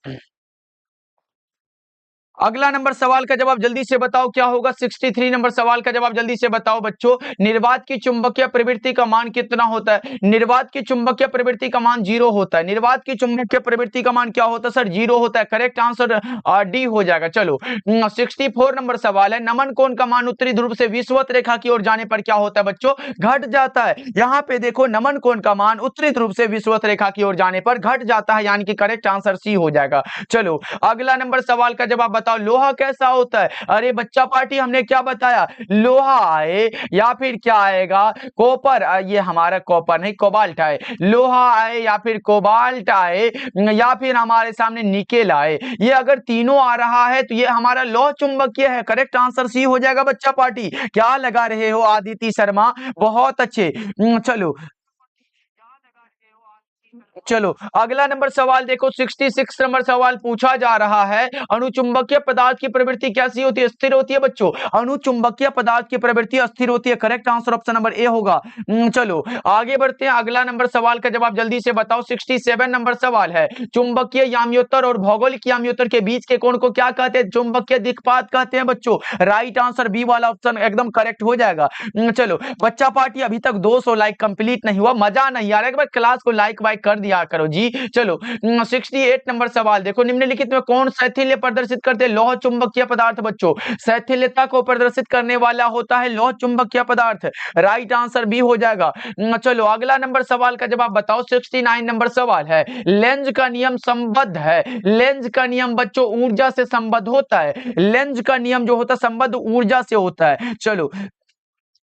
अगला नंबर सवाल का जवाब जल्दी से बताओ क्या होगा। 63 नंबर सवाल का जवाब जल्दी से बताओ बच्चों। निर्वात की चुंबकीय प्रवृत्ति का मान कितना होता है? निर्वात की चुंबकीय प्रवृत्ति का मान 0 होता है। निर्वात की चुंबकीय प्रवृत्ति का मान क्या होता है सर? 0 होता है। करेक्ट आंसर डी हो जाएगा। चलो 64 नंबर सवाल है, नमन कोण का मान उत्तरी ध्रुव से विषुवत रेखा की ओर जाने पर क्या होता है बच्चों? घट जाता है। यहाँ पे देखो नमन कोण का मान उत्तरी ध्रुव से विषुवत रेखा की ओर जाने पर घट जाता है, यानी कि करेक्ट आंसर सी हो जाएगा। चलो अगला नंबर सवाल का जवाब बताओ, लोहा कैसा होता है? अरे बच्चा पार्टी हमने क्या बताया? लोहा आए या फिर क्या आएगा? कॉपर, ये हमारा कॉपर नहीं कोबाल्ट आए। लोहा आए या फिर कोबाल्ट आए या फिर हमारे सामने निकेल आए, ये अगर तीनों आ रहा है तो ये हमारा लौह चुंबकीय है। करेक्ट आंसर सी हो जाएगा बच्चा पार्टी। क्या लगा रहे हो आदित्य शर्मा? बहुत अच्छे। चलो चलो अगला नंबर सवाल देखो। 66 नंबर सवाल पूछा जा रहा है, अणुचुंबकीय पदार्थ की प्रवृत्ति कैसी होती है? स्थिर होती है बच्चों। अणुचुंबकीय पदार्थ की प्रवृत्ति अस्थिर होती है। Correct answer option number A होगा। चलो आगे बढ़ते हैं, अगला नंबर सवाल का जवाब जल्दी से बताओ। 67 नंबर सवाल है, चुंबकीय याम्योत्तर और भौगोलिक याम्योत्तर के बीच के कोण को क्या कहते हैं? चुंबकीय दिक्पात कहते हैं बच्चों। राइट आंसर बी वाला ऑप्शन एकदम करेक्ट हो जाएगा। चलो बच्चा पार्टी अभी तक 200 लाइक कंप्लीट नहीं हुआ, मजा नहीं आ रहा है, एक बार क्लास को लाइक वाइक कर दिया करो जी। चलो 68 नंबर सवाल देखो, निम्नलिखित में कौन शैथिल्य प्रदर्शित करते हैं? लौह चुंबकीय पदार्थ बच्चों। शैथिल्यता को प्रदर्शित करने वाला होता है लौह चुंबकीय पदार्थ। राइट आंसर बी हो जाएगा। चलो अगला नंबर सवाल का जवाब बताओ। 69 नंबर सवाल है, लेंज का नियम संबद्ध है। लेंज का नियम बच्चों ऊर्जा से संबद्ध होता है। लेंज का नियम जो होता है संबद्ध ऊर्जा से होता है। चलो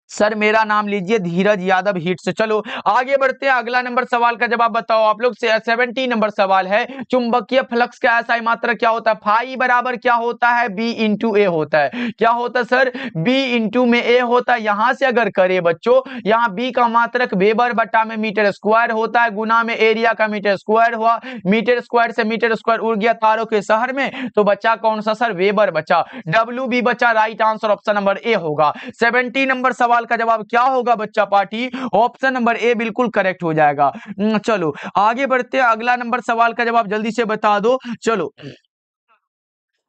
सर मेरा नाम लीजिए धीरज यादव हिट से। चलो आगे बढ़ते हैं, अगला नंबर सवाल का जवाब बताओ आप लोग। 70 नंबर सवाल है, चुंबकीय फ्लक्स का ऐसा मात्रक क्या होता है? फाई बराबर क्या होता है? बी इंटू ए होता है। क्या होता है सर? बी इंटू में ए होता है। यहां से अगर करे बच्चों, यहाँ बी का मात्रक वेबर बटा में मीटर स्क्वायर होता है, गुना में एरिया का मीटर स्क्वायर हुआ। मीटर स्क्वायर से मीटर स्क्वायर उड़ गया तारों के शहर में, तो बचा कौन सा सर? वेबर बचा। डब्ल्यू बी बचा। Right answer option number A होगा। 70 नंबर सवाल का जवाब क्या होगा बच्चा पार्टी? ऑप्शन नंबर ए बिल्कुल करेक्ट हो जाएगा। चलो आगे बढ़ते हैं, अगला नंबर सवाल का जवाब जल्दी से बता दो। चलो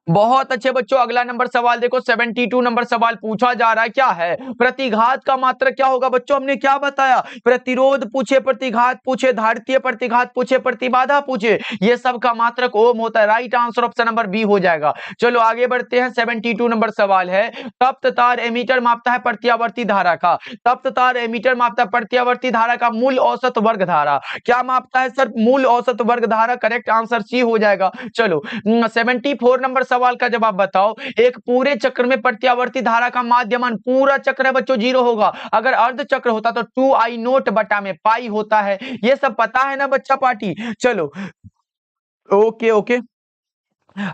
बहुत अच्छे बच्चों, अगला नंबर सवाल देखो। 72 नंबर सवाल पूछा जा रहा है, क्या है? प्रतिघात का मात्रक क्या होगा बच्चों? हमने क्या बताया? प्रतिरोध पूछे, प्रतिघात पूछे, धारितीय प्रतिघात पूछे, प्रतिबाधा पूछे, ये सब का मात्रक ओम होता है। Right answer option number B हो जाएगा। चलो आगे बढ़ते हैं, 72 नंबर सवाल है, तप्त तार एमीटर मापता है प्रत्यावर्ती धारा का। तप्त तार एमीटर मापता है प्रत्यावर्ती धारा का मूल औसत वर्ग धारा। क्या मापता है सर? मूल औसत वर्ग धारा। करेक्ट आंसर सी हो जाएगा। चलो 74 नंबर सवाल का जवाब बताओ। एक पूरे चक्र में प्रत्यावर्ती धारा का माध्यमान, पूरा चक्र है बच्चों 0 होगा। अगर अर्ध चक्र होता तो 2I0 बटा में पाई होता है। ये सब पता है ना बच्चा पार्टी? चलो ओके ओके।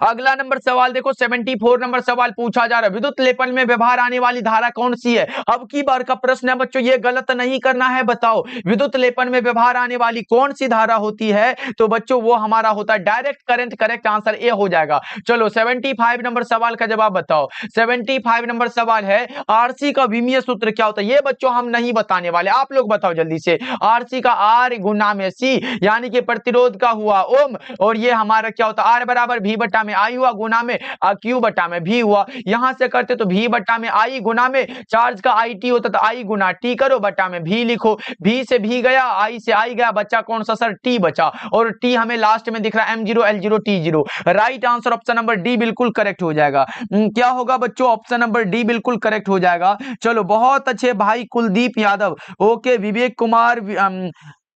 अगला नंबर सवाल देखो। 74 नंबर सवाल पूछा जा रहा है, विद्युत लेपन में व्यवहार आने वाली धारा कौन सी है? अब की बार का प्रश्न है बच्चों, ये गलत नहीं करना है। बताओ विद्युत लेपन में व्यवहार आने वाली कौन सी धारा होती है? तो बच्चों वो हमारा होता है direct current. Correct answer A हो जाएगा। चलो 75 नंबर सवाल का जवाब बताओ। 75 नंबर सवाल है, आरसी का विमीय सूत्र क्या होता है? ये बच्चों हम नहीं बताने वाले, आप लोग बताओ जल्दी से। आरसी का आर गुना में सी, यानी कि प्रतिरोध का हुआ ओम, और ये हमारा क्या होता है? आर बराबर भी बटा में आई हुआ, गुना में क्यू बटा में भी हुआ। यहां से करते तो भी बटा में आई, गुना में चार्ज का आई टी होता तो आई गुना टी करो, बटा में भी लिखो। भी से भी गया, आई से आई गया, बच्चा कौन सा सर? टी बचा। और टी हमें लास्ट में दिख रहा है M0 L0 T0। Right answer option number D बिल्कुल करेक्ट हो जाएगा। क्या होगा बच्चों? ऑप्शन नंबर डी बिल्कुल करेक्ट हो जाएगा। चलो बहुत अच्छे भाई Kuldeep Yadav, okay, Vivek Kumar,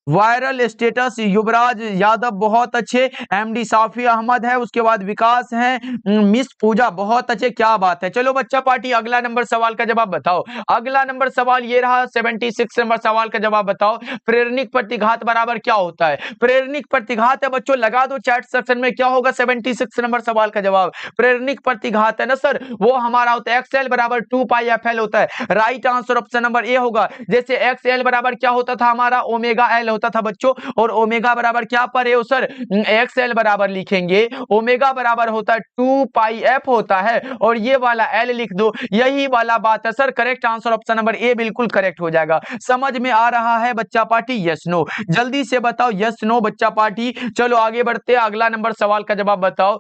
viral status युवराज यादव बहुत अच्छे, एमडी साफी अहमद है, उसके बाद विकास है, मिस पूजा बहुत अच्छे, क्या बात है। चलो बच्चा पार्टी अगला नंबर सवाल का जवाब बताओ। अगला नंबर सवाल ये रहा, 76 नंबर सवाल का जवाब बताओ। प्रेरणिक प्रतिघात बराबर क्या होता है? प्रेरणिक प्रतिघात है बच्चों, लगा दो चैट सेक्शन में, क्या होगा 76 नंबर सवाल का जवाब? प्रेरणिक प्रतिघात है ना सर, वो हमारा होता है XL बराबर 2πfL होता है। Right answer option number A होगा। जैसे XL बराबर क्या होता था हमारा? ओमेगा L होता था बच्चों, और ओमेगा बराबर क्या पर है सर, एक्सएल बराबर लिखेंगे, ओमेगा बराबर होता है 2 पाई एफ होता है, और ये वाला एल लिख दो, यही वाला बात है sir. Correct answer option number A बिल्कुल करेक्ट हो जाएगा। समझ में आ रहा है बच्चा पार्टी? यस नो, जल्दी से बताओ यस नो बच्चा पार्टी। चलो आगे बढ़ते हैं, अगला नंबर सवाल का जवाब बताओ।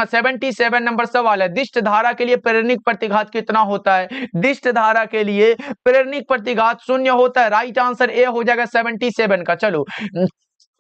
77 नंबर सवाल है, दिष्ट धारा के लिए प्रेरणिक प्रतिघात कितना होता है? दिष्ट धारा के लिए प्रेरणिक प्रतिघात 0 होता है। राइट आंसर ए हो जाएगा 77 का। चलो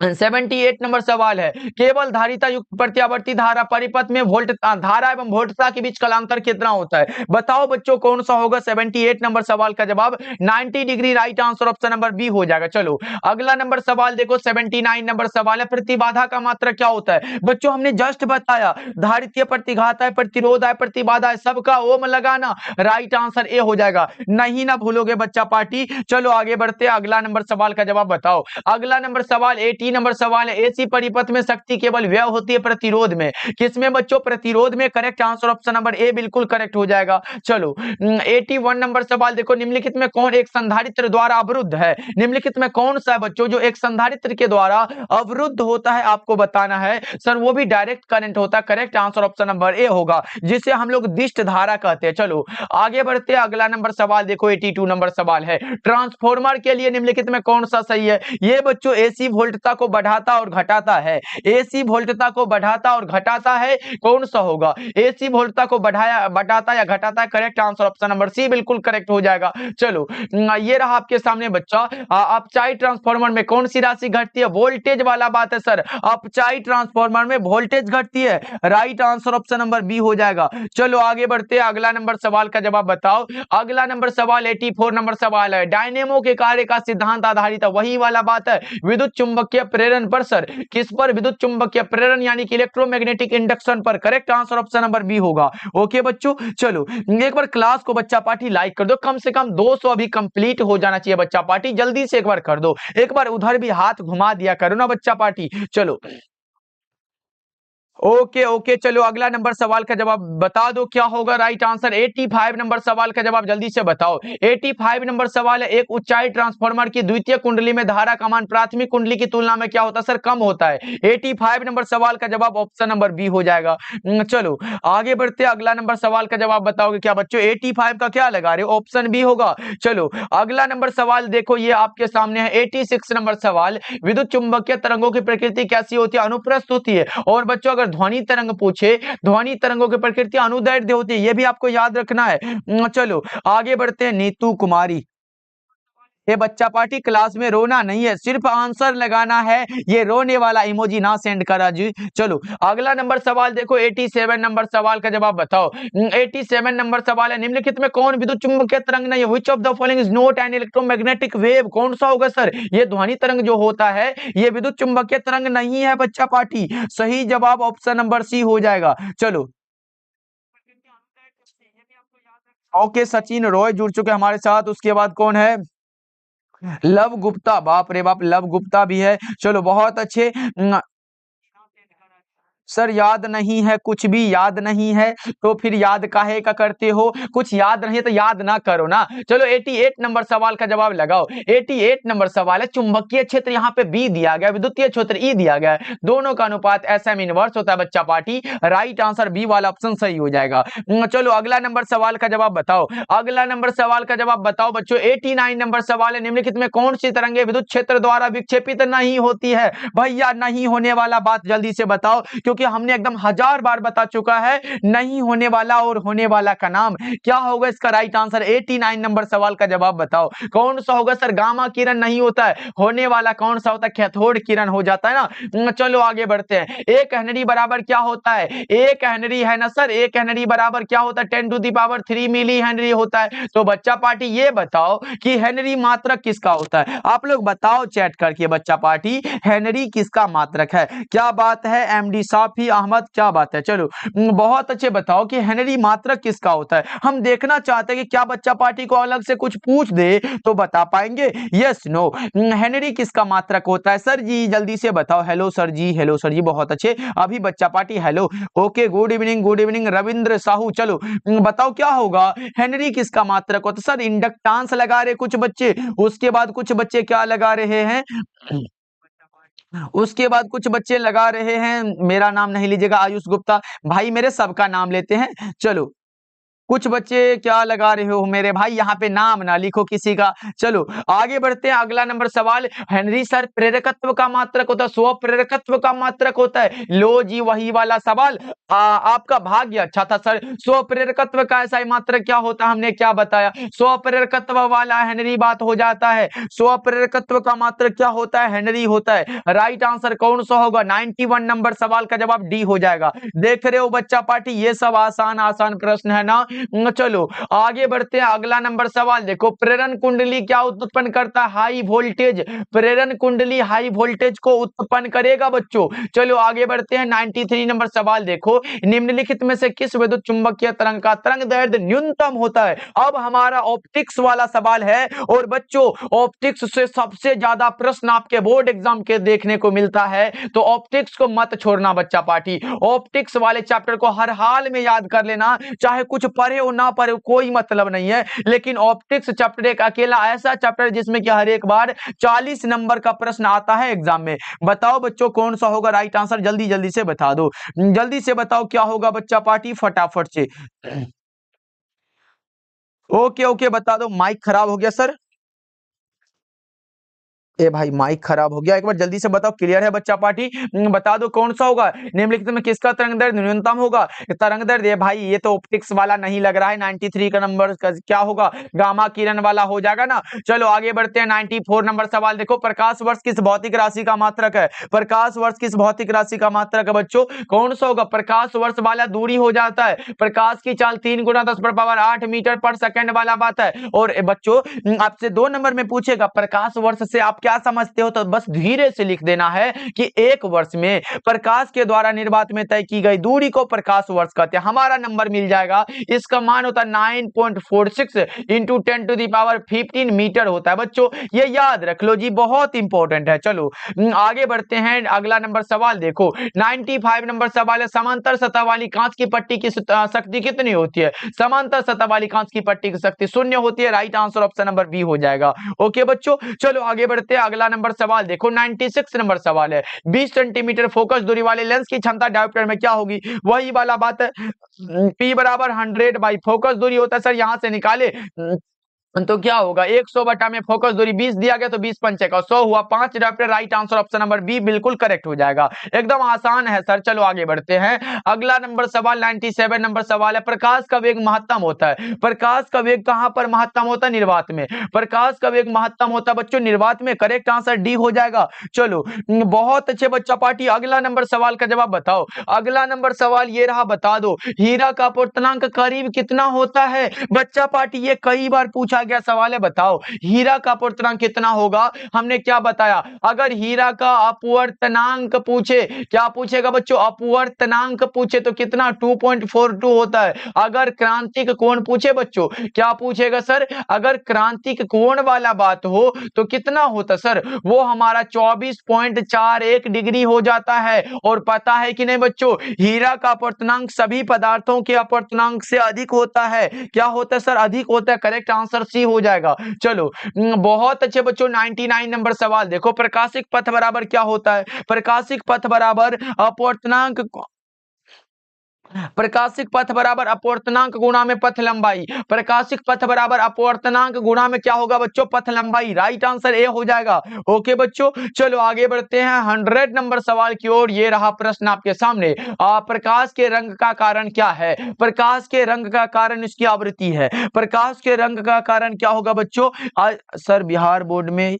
78 नंबर सवाल है, केवल धारिता युक्त प्रत्यावर्ती धारा परिपथ में वोल्ट धारा एवं वोल्टता के बीच कालांतर कितना होता है? बताओ बच्चों कौन सा होगा 78 नंबर सवाल का जवाब? 90 degree. Right answer option number B हो जाएगा। चलो अगला नंबर सवाल देखो, 79 नंबर सवाल है, प्रतिबाधा का मात्रक क्या होता है? बच्चों हमने जस्ट बताया, धारितीय प्रतिघात है, प्रतिरोध है, प्रतिबाधा है, सबका ओम लगाना। राइट आंसर ए हो जाएगा, नहीं ना भूलोगे बच्चा पार्टी। चलो आगे बढ़ते, अगला नंबर सवाल का जवाब बताओ। अगला नंबर सवाल 80 नंबर सवाल है, एसी परिपथ में शक्ति केवल व्यय होती है प्रतिरोध में, किसमें बच्चों? प्रतिरोध में। Correct answer option number A बिल्कुल करेक्ट हो जाएगा। चलो 81 नंबर सवाल देखो, निम्नलिखित में कौन एक संधारित्र द्वारा अवरुद्ध है? निम्नलिखित में कौन सा है बच्चों जो एक संधारित्र के द्वारा अवरुद्ध होता है? आपको बताना है सर, वो भी डायरेक्ट करंट होता है। Correct answer option number A होगा, जिसे हम लोग दिष्ट धारा कहते हैं। चलो आगे बढ़ते, अगला नंबर सवाल देखो, 82 नंबर सवाल है, ट्रांसफॉर्मर के लिए निम्नलिखित में कौन सा सही है? ये बच्चों एसी वोल्टता को बढ़ाता और घटाता है, एसी वोल्टता को बढ़ाता और घटाता है, कौन सा होगा? एसी वोल्टता को बढ़ाता या घटाता है। Correct answer option number C बिल्कुल करेक्ट हो जाएगा। चलो ये रहा आपके सामने बच्चा, अपचाई ट्रांसफार्मर में कौन सी राशि घटती है? वोल्टेज वाला बात है सर, अपचाई ट्रांसफार्मर में वोल्टेज घटती है। Right answer option number B हो जाएगा। चलो आगे बढ़ते हैं, अगला नंबर सवाल का जवाब बताओ। अगला नंबर सवाल 84 नंबर सवाल है, डायनेमो के कार्य का सिद्धांत आधारित है, वही वाला बात है, विद्युत चुंबकीय प्रेरण पर सर, किस पर? विद्युत चुंबकीय प्रेरण यानी कि इलेक्ट्रोमैग्नेटिक इंडक्शन पर। Correct answer option number B होगा। ओके बच्चों, चलो एक बार क्लास को बच्चा पार्टी लाइक कर दो, कम से कम 200 अभी कंप्लीट हो जाना चाहिए बच्चा पार्टी, जल्दी से एक बार कर दो, एक बार उधर भी हाथ घुमा दिया करो ना बच्चा पार्टी। चलो ओके ओके, चलो अगला नंबर सवाल का जवाब बता दो क्या होगा? राइट आंसर 85 नंबर सवाल का जवाब जल्दी से बताओ। 85 नंबर सवाल है, एक उच्चाई ट्रांसफार्मर की द्वितीय कुंडली में धारा का मान प्राथमिक कुंडली की तुलना में क्या होता है? सर कम होता है। 85 नंबर सवाल का जवाब ऑप्शन नंबर बी हो जाएगा। चलो आगे बढ़ते, अगला नंबर सवाल का जवाब बताओगे क्या बच्चों? 85 का क्या लगा रहे हो? ऑप्शन बी होगा। चलो अगला नंबर सवाल देखो, ये आपके सामने है 86 नंबर सवाल, विद्युत चुंबकीय तरंगों की प्रकृति कैसी होती है? अनुप्रस्थ होती है। और बच्चों अगर ध्वनि तरंग पूछे, ध्वनि तरंगों की प्रकृति अनुदैर्ध्य होती है, यह भी आपको याद रखना है। चलो आगे बढ़ते हैं, नीतू कुमारी। ये बच्चा पार्टी क्लास में रोना नहीं है, सिर्फ आंसर लगाना है, ये रोने वाला इमोजी ना सेंड करा जी। चलो अगला नंबर सवाल देखो, 87 नंबर सवाल का जवाब बताओ। 87 नंबर सवाल है, निम्नलिखित में कौन विद्युत चुंबकीय तरंग नहीं है? Which of the following is not an electromagnetic wave? कौन सा होगा सर? ये ध्वनि तरंग जो होता है, ये विद्युत चुंबकीय तरंग नहीं है बच्चा पार्टी। सही जवाब ऑप्शन नंबर सी हो जाएगा। चलो ओके, सचिन रॉय जुड़ चुके हमारे साथ, उसके बाद कौन है? लव गुप्ता, बाप रे बाप, लव गुप्ता भी है। चलो बहुत अच्छे। सर याद नहीं है, कुछ भी याद नहीं है तो फिर याद काहे का करते हो? कुछ याद नहीं है तो याद ना करो ना। चलो 88 नंबर सवाल का जवाब लगाओ। 88 नंबर सवाल है, चुंबकीय क्षेत्र यहाँ पे बी दिया गया, विद्युतीय क्षेत्र ई दिया गया है, दोनों का अनुपात एसएम इनवर्स होता है बच्चा पार्टी। राइट आंसर बी वाला ऑप्शन सही हो जाएगा। चलो अगला नंबर सवाल का जवाब बताओ। अगला नंबर सवाल का जवाब बताओ बच्चों। 89 नंबर सवाल है, निम्नलिखित में कौन सी तरंगे विद्युत क्षेत्र द्वारा विक्षेपित नहीं होती है? भैया नहीं होने वाला बात जल्दी से बताओ, क्योंकि हमने एकदम 1000 बार बता चुका है नहीं होने वाला और होने वाला का नाम क्या होगा? इसका राइट आंसर 89 नंबर सवाल का जवाब बताओ, कौन सा होगा? सर गामा किरण नहीं होता है, होने वाला कौन सा होता है? कैथोड किरण हो जाता है ना। चलो आगे बढ़ते हैं। एक हेनरी बराबर क्या होता है? एक हेनरी है ना सर, एक हेनरी बराबर क्या होता है? 10⁻³ मिली हेनरी होता है। तो बच्चा पार्टी ये बताओ कि हेनरी मात्रक किसका होता है? आप लोग बताओ चैट करके बच्चा पार्टी, हेनरी किसका मात्रक है? क्या बात है एमडी साफी अहमद, क्या बात है। चलो बहुत अच्छे, बताओ कि हेनरी मात्रक किसका होता है? हम देखना चाहते हैं कि क्या बच्चा पार्टी को अलग से कुछ पूछ दे तो बता पाएंगे। यस नो, हेनरी किसका मात्रक होता है? सर जी जल्दी से बताओ। हेलो सर जी, हेलो सर जी, बहुत अच्छे। अभी बच्चा party hello, okay, good evening, good evening Ravindra Sahu. चलो बताओ क्या होगा, हेनरी किसका मात्रक होता है? सर इंडक्टेंस लगा रहे कुछ बच्चे, उसके बाद कुछ बच्चे क्या लगा रहे हैं? उसके बाद कुछ बच्चे लगा रहे हैं, मेरा नाम नहीं लीजिएगा, आयुष गुप्ता। भाई मेरे सबका नाम लेते हैं। चलो, कुछ बच्चे क्या लगा रहे हो मेरे भाई, यहाँ पे नाम ना लिखो किसी का। चलो आगे बढ़ते हैं, अगला नंबर सवाल। हेनरी सर, प्रेरकत्व का मात्रक होता है, स्व प्रेरकत्व का मात्रक होता है। लो जी, वही वाला सवाल। आपका भाग्य अच्छा था सर। स्व प्रेरकत्व का ऐसा ही मात्रक क्या होता है, हमने क्या बताया? स्व प्रेरकत्व वाला हेनरी बात हो जाता है। स्व प्रेरकत्व का मात्रक क्या होता है? हेनरी होता है। राइट आंसर कौन सा होगा? 91 नंबर सवाल का जवाब डी हो जाएगा। देख रहे हो बच्चा पार्टी, ये सब आसान आसान प्रश्न है ना। चलो आगे बढ़ते हैं, अगला नंबर सवाल देखो। प्रेरण कुंडली क्या उत्पन्न करता है? High voltage. प्रेरण कुंडली हाई वोल्टेज को उत्पन्न करेगा बच्चों। चलो आगे बढ़ते हैं, 93 नंबर सवाल देखो। निम्नलिखित में से किस विद्युत चुंबकीय तरंग का तरंग दैर्ध्य न्यूनतम होता है? अब हमारा ऑप्टिक्स वाला सवाल है, और बच्चों ऑप्टिक्स से सबसे ज्यादा प्रश्न आपके बोर्ड एग्जाम के देखने को मिलता है, तो ऑप्टिक्स को मत छोड़ना बच्चा पार्टी। ऑप्टिक्स वाले चैप्टर को हर हाल में याद कर लेना, चाहे कुछ पढ़े हो ना पढ़े हो कोई मतलब नहीं है, लेकिन ऑप्टिक्स चैप्टर एक अकेला ऐसा चैप्टर जिसमें कि हर एक बार 40 नंबर का प्रश्न आता है एग्जाम में। बताओ बच्चों कौन सा होगा राइट आंसर, जल्दी जल्दी से बता दो, जल्दी से बताओ क्या होगा बच्चा पार्टी, फटाफट से। ओके ओके बता दो। माइक खराब हो गया सर। ए भाई माइक खराब हो गया, एक बार जल्दी से बताओ, क्लियर है बच्चा पार्टी? बता दो कौन सा होगा। निम्नलिखित में किसका तरंग दैर्ध्य न्यूनतम होगा? तरंग दैर्ध्य, ये भाई ये तो ऑप्टिक्स वाला नहीं लग रहा है। 93 का नंबर क्या होगा? गामा किरण वाला हो जाएगा ना। चलो आगे बढ़ते हैं, 94 नंबर सवाल देखो। प्रकाश वर्ष किस भौतिक राशि का मात्रक है? प्रकाश वर्ष किस भौतिक राशि का मात्रक है बच्चों? कौन सा होगा? प्रकाश वर्ष वाला दूरी हो जाता है। प्रकाश की चाल 3 गुना 10 पर पावर 8 मीटर पर सेकंड वाला बात है। और बच्चों आपसे 2 नंबर में पूछेगा प्रकाश वर्ष से आप क्या समझते हो, तो बस धीरे से लिख देना है कि एक वर्ष में प्रकाश के द्वारा निर्वात में तय की गई दूरी को प्रकाश वर्ष कहते हैं। हमारा नंबर मिल जाएगा, इसका मान होता है 9.46 into 10 to the power 15 metre होता है बच्चों, ये याद रख लो जी, बहुत इंपॉर्टेंट है। चलो आगे बढ़ते हैं, अगला नंबर सवाल देखो। 95 नंबर सवाल है। समांतर सतह वाली कांच की पट्टी की शक्ति कितनी होती है? समांतर सतह वाली कांच की पट्टी की शक्ति 0 होती है। Right answer option number B हो जाएगा। ओके बच्चों, चलो आगे बढ़ते हैं, अगला नंबर सवाल देखो। 96 नंबर सवाल है। 20 सेंटीमीटर फोकस दूरी वाले लेंस की क्षमता डायोप्टर में क्या होगी? वही वाला बात है, P बराबर 100 बाई फोकस दूरी होता है सर, यहां से निकाले तो क्या होगा? 100 बटा में फोकस दूरी 20 दिया गया, तो 20 पंचे का 100 हुआ, 5 dioptre. Right answer option number B बिल्कुल करेक्ट हो जाएगा। एकदम आसान है सर। चलो आगे बढ़ते हैं, अगला नंबर सवाल 97 नंबर सवाल है। प्रकाश का वेग महत्तम होता है। प्रकाश का वेग कहां पर महत्तम होता है? निर्वात में। प्रकाश का वेग महत्तम होता है बच्चों निर्वात में। करेक्ट आंसर डी हो जाएगा। चलो बहुत अच्छे बच्चा पार्टी, अगला नंबर सवाल का जवाब बताओ। अगला नंबर सवाल ये रहा, बता दो हीरा का अपवर्तनांक करीब कितना होता है? बच्चा पार्टी ये कई बार पूछा गया सवाल है, बताओ हीरा का अपवर्तनांक कितना होगा? हमने क्या बताया? अगर हीरा का अपवर्तनांक पूछे, क्या पूछेगा बच्चों? अपवर्तनांक पूछे तो कितना? 2.42 होता है। अगर क्रांतिक कोण पूछे बच्चों, क्या पूछेगा सर? अगर क्रांतिक कोण वाला बात हो तो कितना होता सर? वो हमारा 24.41 डिग्री हो जाता है। और पता है कि नहीं बच्चों, हीरा का अपवर्तनांक सभी पदार्थों के अपवर्तनांक से अधिक होता है। क्या होता है सर? अधिक होता है। करेक्ट आंसर सी हो जाएगा। चलो बहुत अच्छे बच्चों, 99 नंबर सवाल देखो। प्रकाशिक पथ बराबर क्या होता है? प्रकाशिक पथ बराबर अपवर्तनांक, प्रकाशिक पथ बराबर अपवर्तनांक गुणा में पथ लंबाई। प्रकाशिक पथ बराबर अपवर्तनांक गुणा में क्या होगा बच्चों? पथ लंबाई। राइट आंसर ए हो जाएगा। ओके बच्चों, चलो आगे बढ़ते हैं 100 नंबर सवाल की ओर। ये रहा प्रश्न आपके सामने। प्रकाश के रंग का कारण क्या है? प्रकाश के रंग का कारण इसकी आवृत्ति है। प्रकाश के रंग का कारण क्या होगा बच्चों? सर बिहार बोर्ड में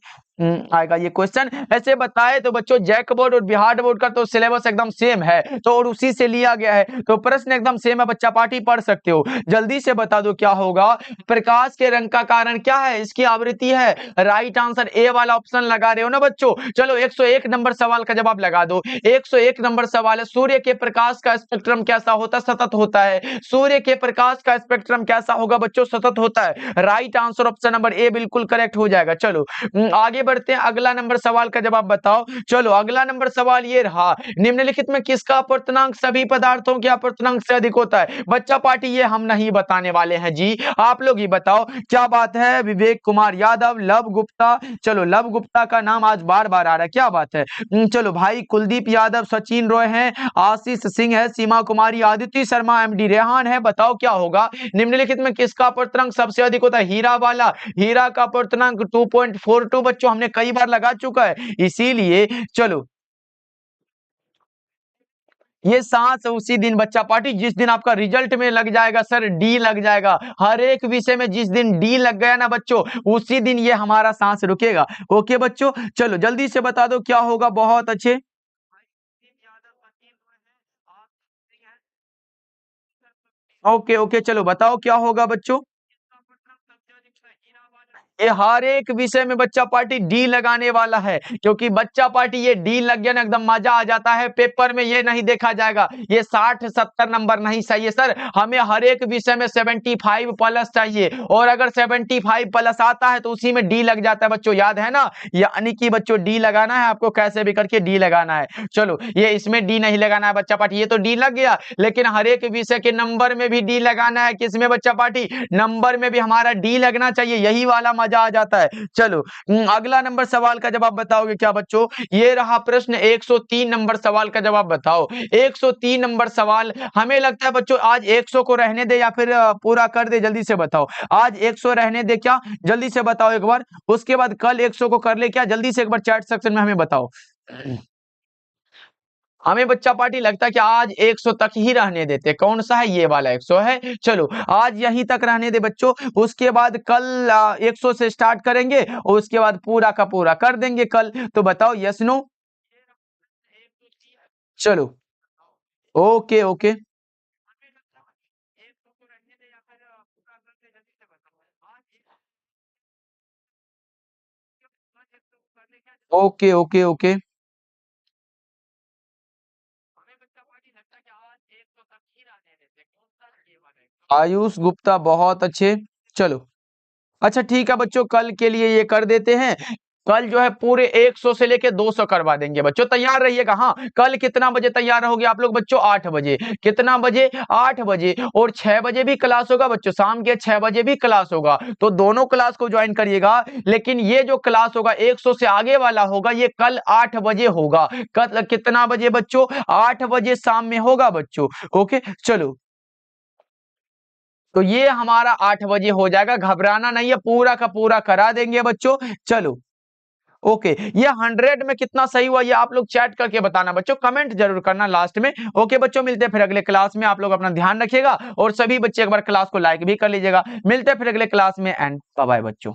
आएगा ये क्वेश्चन। ऐसे बताए तो बच्चों जैक बोर्ड और बिहार बोर्ड का तो सिलेबस एकदम सेम है, तो और उसी से लिया गया है, तो प्रश्न एकदम सेम है, बच्चा पार्टी पढ़ सकते हो। जल्दी से बता दो क्या होगा? प्रकाश के रंग का कारण क्या है? इसकी आवृत्ति है। राइट आंसर ए वाला ऑप्शन लगा रहे हो ना बच्चों? चलो 101 नंबर सवाल का जवाब लगा दो। 101 नंबर सवाल है, सूर्य के प्रकाश का स्पेक्ट्रम कैसा होता है? सतत होता है। सूर्य के प्रकाश का स्पेक्ट्रम कैसा होगा बच्चों? सतत होता है। Right answer option number A बिल्कुल करेक्ट हो जाएगा। चलो आगे बढ़ते हैं, अगला नंबर सवाल का जवाब बताओ। चलो अगला नंबर सवाल ये रहा, निम्नलिखित में किसका अपर्तनांक सभी पदार्थों के अपर्तनांक से अधिक होता है? बच्चा पार्टी ये हम नहीं बताने वाले हैं जी, आप लोग ही बताओ क्या बात है। विवेक कुमार यादव, लव गुप्ता, चलो लव गुप्ता का नाम आज बार बार आ रहा है, क्या बात है। चलो भाई कुलदीप यादव, सचिन रॉय है, आशीष सिंह है, सीमा कुमारी, आदित्य शर्मा, एमडी रेहान है। बताओ क्या होगा, निम्नलिखित में किसका अपर्तनांक सबसे अधिक होता है? हीरा वाला, हीरा का अपर्तनांक 2.42 बच्चों हमने कई बार लगा चुका है, इसीलिए चलो ये सांस उसी दिन बच्चा पार्टी जिस दिन आपका रिजल्ट में लग जाएगा सर डी लग जाएगा, हर एक विषय में जिस दिन डी लग गया ना बच्चों, उसी दिन ये हमारा सांस रुकेगा। ओके बच्चों, चलो जल्दी से बता दो क्या होगा, बहुत अच्छे। ओके ओके, चलो बताओ क्या होगा बच्चों। ये हर एक विषय में बच्चा पार्टी डी लगाने वाला है, क्योंकि बच्चा पार्टी ये डी लग गया ना एकदम मजा आ जाता है। पेपर में ये नहीं देखा जाएगा ये 60-70 नंबर नहीं चाहिए सर, हमें हर एक विषय में 75 प्लस चाहिए, और अगर 75 प्लस आता है तो उसी में डी लग जाता है बच्चों, याद है ना। यानी कि बच्चों डी लगाना है आपको, कैसे भी करके डी लगाना है। चलो ये इसमें डी नहीं लगाना है बच्चा पार्टी, ये तो डी लग गया, लेकिन हर एक विषय के नंबर में भी डी लगाना है। किसमें बच्चा पार्टी? नंबर में भी हमारा डी लगना चाहिए, यही वाला मजा आ जाता है। चलो अगला नंबर सवाल का जवाब बताओगे क्या बच्चों? ये रहा प्रश्न 103 नंबर सवाल का जवाब बताओ। 103 नंबर सवाल, हमें लगता है बच्चों आज 100 को रहने दे या फिर पूरा कर दे, जल्दी से बताओ। आज 100 रहने दे क्या, जल्दी से बताओ एक बार, उसके बाद कल 100 को कर ले क्या, जल्दी से एक बार चैट सेक्शन में हमें बताओ। हमें बच्चा पार्टी लगता है कि आज 100 तक ही रहने देते, कौन सा है? ये वाला 100 है। चलो आज यहीं तक रहने दे बच्चों, उसके बाद कल 100 से स्टार्ट करेंगे और उसके बाद पूरा का पूरा कर देंगे कल। तो बताओ यस नो। चलो okay okay okay okay okay. Ayush Gupta बहुत अच्छे। चलो अच्छा ठीक है बच्चों, कल के लिए ये कर देते हैं। कल जो है पूरे 100 से लेके 200 करवा देंगे बच्चों, तैयार रहिएगा। हाँ कल कितना बजे तैयार रहोगे आप लोग बच्चों? 8 बजे। कितना बजे? 8 बजे। और 6 बजे भी क्लास होगा बच्चों, शाम के 6 बजे भी क्लास होगा, तो दोनों क्लास को ज्वाइन करिएगा। लेकिन ये जो क्लास होगा 100 से आगे वाला होगा, ये कल 8 बजे होगा। कल कितना बजे बच्चों? 8 बजे शाम में होगा बच्चों। ओके चलो, तो ये हमारा 8 बजे हो जाएगा, घबराना नहीं है, पूरा का पूरा करा देंगे बच्चों। चलो ओके, ये 100 में कितना सही हुआ ये आप लोग चैट करके बताना बच्चों, कमेंट जरूर करना लास्ट में। ओके बच्चों, मिलते हैं फिर अगले क्लास में, आप लोग अपना ध्यान रखिएगा और सभी बच्चे एक बार क्लास को लाइक भी कर लीजिएगा। मिलते हैं फिर अगले क्लास में, एंड बाय बाय बच्चों।